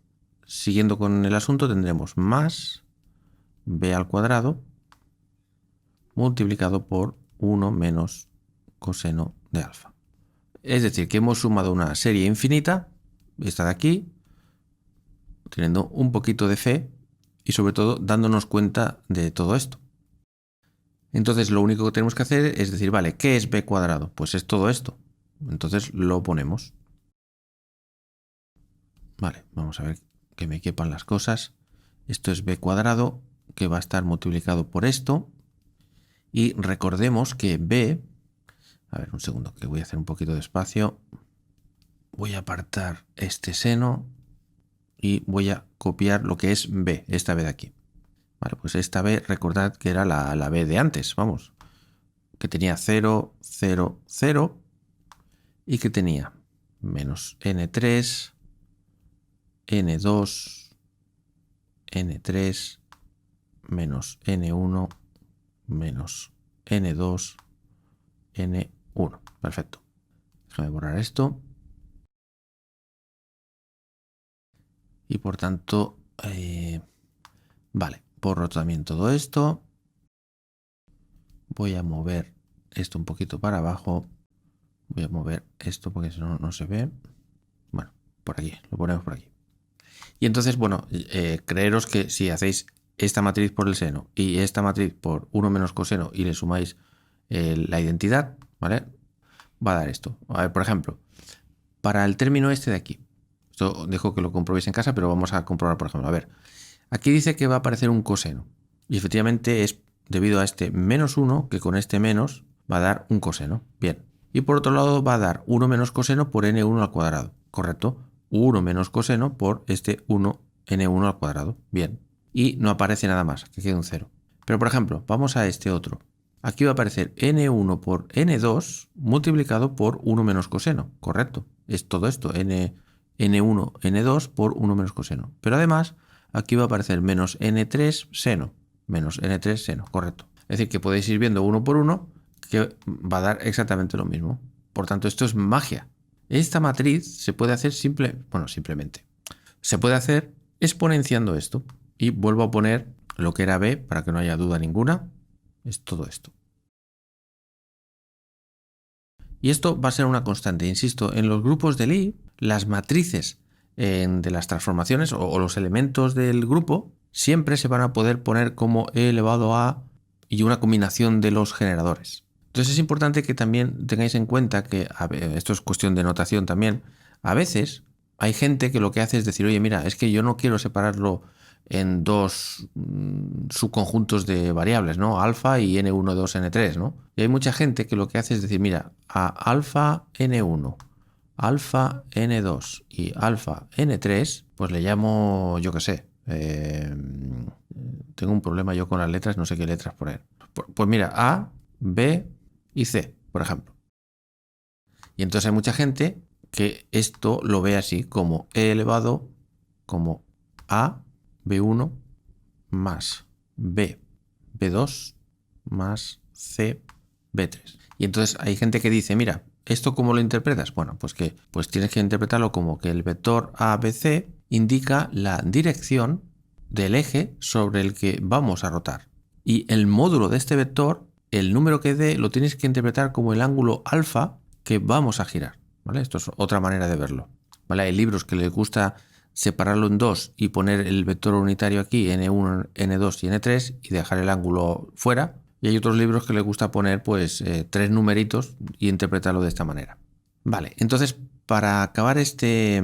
siguiendo con el asunto, tendremos más b al cuadrado multiplicado por 1 menos coseno de alfa. Es decir, que hemos sumado una serie infinita, esta de aquí, teniendo un poquito de fe y sobre todo dándonos cuenta de todo esto. Entonces lo único que tenemos que hacer es decir, vale, ¿qué es b cuadrado? Pues es todo esto. Entonces lo ponemos. Vale, vamos a ver que me quepan las cosas. Esto es b cuadrado, que va a estar multiplicado por esto. Y recordemos que B, a ver un segundo, que voy a hacer un poquito de espacio. Voy a apartar este seno y voy a copiar lo que es B, esta B de aquí. Vale, pues esta B, recordad que era la B de antes, vamos, que tenía 0, 0, 0 y que tenía menos N3, N2, N3, menos N1, menos N2, N1. Perfecto. Déjame borrar esto. Y por tanto, vale, borro también todo esto. Voy a mover esto un poquito para abajo. Voy a mover esto porque si no, no se ve. Bueno, por aquí, lo ponemos por aquí. Y entonces, bueno, creeros que si hacéis esta matriz por el seno y esta matriz por 1 menos coseno y le sumáis la identidad, ¿vale? Va a dar esto. A ver, por ejemplo, para el término este de aquí. Esto dejo que lo comprobéis en casa, pero vamos a comprobar, por ejemplo. A ver, aquí dice que va a aparecer un coseno. Y efectivamente es debido a este menos 1, que con este menos va a dar un coseno. Bien. Y por otro lado va a dar 1 menos coseno por n1 al cuadrado. ¿Correcto? 1 menos coseno por este 1 n1 al cuadrado. Bien. Y no aparece nada más, que queda un 0. Pero por ejemplo, vamos a este otro. Aquí va a aparecer n1 por n2 multiplicado por 1 menos coseno. Correcto. Es todo esto, n1, n2 por 1 menos coseno. Pero además, aquí va a aparecer menos n3 seno. Menos n3 seno, correcto. Es decir, que podéis ir viendo uno por uno que va a dar exactamente lo mismo. Por tanto, esto es magia. Esta matriz se puede hacer simplemente. Se puede hacer exponenciando esto. Y vuelvo a poner lo que era B para que no haya duda ninguna. Es todo esto. Y esto va a ser una constante. Insisto, en los grupos de Lie, las matrices de las transformaciones o los elementos del grupo siempre se van a poder poner como e elevado a y una combinación de los generadores. Entonces es importante que también tengáis en cuenta que, esto es cuestión de notación también, a veces hay gente que lo que hace es decir, oye, mira, es que yo no quiero separarlo en dos subconjuntos de variables, ¿no? Alfa y n1, 2, n3, ¿no? Y hay mucha gente que lo que hace es decir, mira, a alfa n1, alfa n2 y alfa n3, pues le llamo, yo qué sé, tengo un problema yo con las letras, no sé qué letras poner. Pues mira, A, B y C, por ejemplo. Y entonces hay mucha gente que esto lo ve así como e elevado como A, B1 más B, B2 más C, B3. Y entonces hay gente que dice, mira, ¿esto cómo lo interpretas? Bueno, pues tienes que interpretarlo como que el vector ABC indica la dirección del eje sobre el que vamos a rotar. Y el módulo de este vector, el número que dé, lo tienes que interpretar como el ángulo alfa que vamos a girar. ¿Vale? Esto es otra manera de verlo. ¿Vale? Hay libros que les gusta separarlo en dos y poner el vector unitario aquí, n1, n2 y n3, y dejar el ángulo fuera. Y hay otros libros que les gusta poner pues 3 numeritos y interpretarlo de esta manera. Vale, entonces para acabar este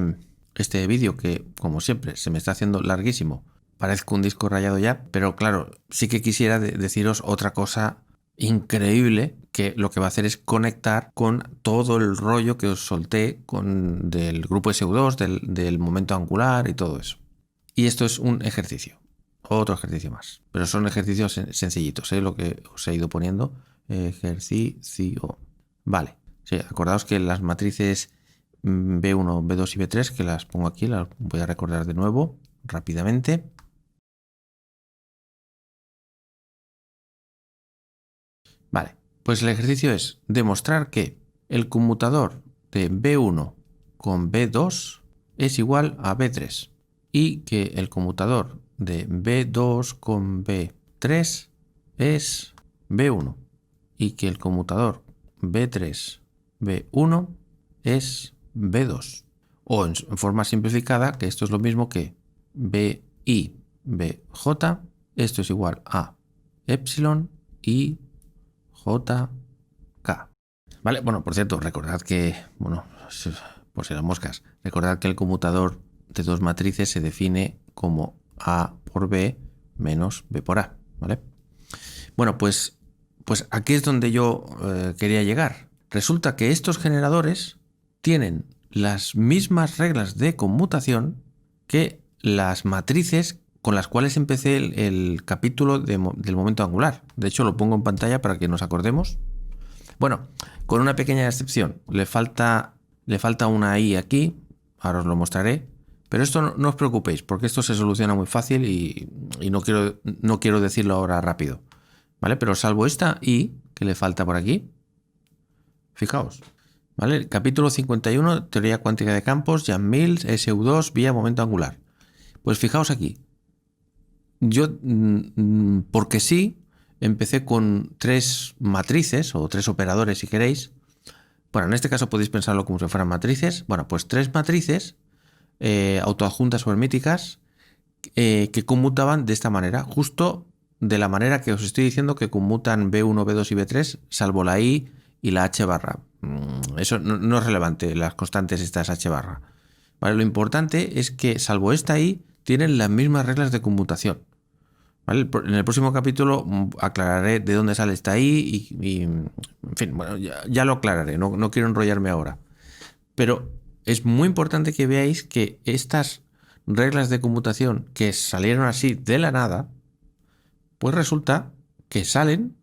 vídeo, que como siempre se me está haciendo larguísimo, parezco un disco rayado ya, pero claro, sí que quisiera deciros otra cosa increíble, que lo que va a hacer es conectar con todo el rollo que os solté del grupo SU2, del momento angular y todo eso. Y esto es un ejercicio, otro ejercicio más, pero son ejercicios sencillitos, lo que os he ido poniendo. Ejercicio. Vale, sí, acordaos que las matrices B1, B2 y B3, que las pongo aquí, las voy a recordar de nuevo rápidamente. Vale, pues el ejercicio es demostrar que el conmutador de B1 con B2 es igual a B3 y que el conmutador de B2 con B3 es B1 y que el conmutador B3, B1 es B2. O en forma simplificada, que esto es lo mismo que BI, BJ, esto es igual a epsilon y JK. Vale, bueno, por cierto, recordad que, bueno, por si las moscas, recordad que el conmutador de dos matrices se define como A por B, menos B por A, ¿vale? Bueno, pues aquí es donde yo quería llegar. Resulta que estos generadores tienen las mismas reglas de conmutación que las matrices con las cuales empecé el capítulo del momento angular. De hecho, lo pongo en pantalla para que nos acordemos. Bueno, con una pequeña excepción. Le falta una I aquí. Ahora os lo mostraré. Pero esto no os preocupéis, porque esto se soluciona muy fácil y no quiero decirlo ahora rápido, ¿vale? Pero salvo esta I que le falta por aquí, fijaos, ¿vale? Capítulo 51, teoría cuántica de campos, Yang Mills, SU2, vía momento angular. Pues fijaos aquí. Yo, porque sí, empecé con 3 matrices o 3 operadores si queréis. Bueno, en este caso podéis pensarlo como si fueran matrices. Bueno, pues 3 matrices autoadjuntas o hermíticas que conmutaban de esta manera, justo de la manera que os estoy diciendo que conmutan B1, B2 y B3, salvo la I y la H barra. Eso no es relevante, las constantes estas H barra. ¿Vale? Lo importante es que, salvo esta I, tienen las mismas reglas de conmutación. ¿Vale? En el próximo capítulo aclararé de dónde sale esta I y en fin, bueno, ya lo aclararé, no quiero enrollarme ahora. Pero es muy importante que veáis que estas reglas de conmutación que salieron así de la nada, pues resulta que salen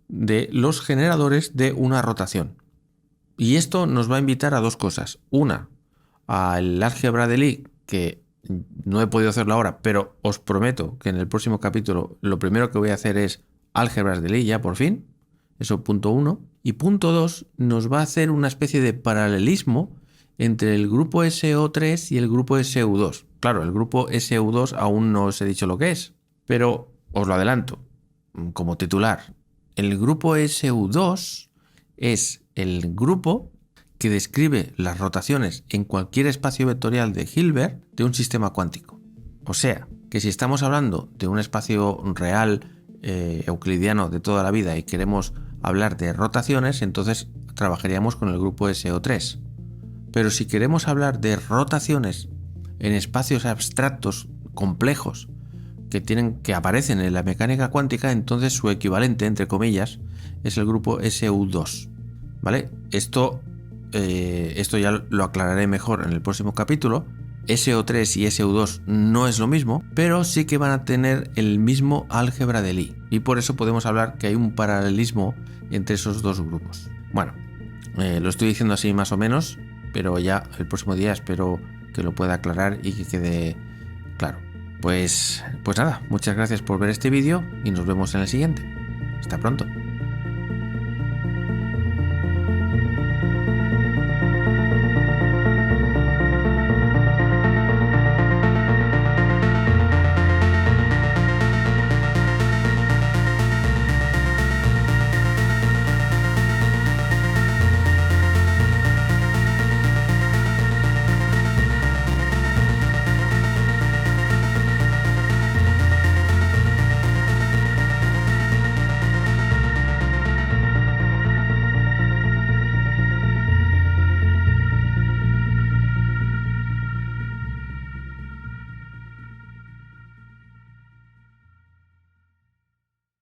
de los generadores de una rotación. Y esto nos va a invitar a 2 cosas. Una, al álgebra de Lie, que no he podido hacerlo ahora, pero os prometo que en el próximo capítulo lo primero que voy a hacer es álgebras de Lie ya por fin. Eso, punto 1. Y punto 2, nos va a hacer una especie de paralelismo entre el grupo SO3 y el grupo SU2. Claro, el grupo SU2 aún no os he dicho lo que es, pero os lo adelanto como titular. El grupo SU2 es el grupo que describe las rotaciones en cualquier espacio vectorial de Hilbert de un sistema cuántico. O sea, que si estamos hablando de un espacio real euclidiano de toda la vida y queremos hablar de rotaciones, entonces trabajaríamos con el grupo SO3. Pero si queremos hablar de rotaciones en espacios abstractos complejos que aparecen en la mecánica cuántica, entonces su equivalente, entre comillas, es el grupo SU2. ¿Vale? Esto ya lo aclararé mejor en el próximo capítulo. SO3 y SU2 no es lo mismo, pero sí que van a tener el mismo álgebra de Lie. Y por eso podemos hablar que hay un paralelismo entre esos 2 grupos. Bueno, lo estoy diciendo así más o menos, pero ya el próximo día espero que lo pueda aclarar y que quede claro. Pues nada, muchas gracias por ver este vídeo y nos vemos en el siguiente. Hasta pronto.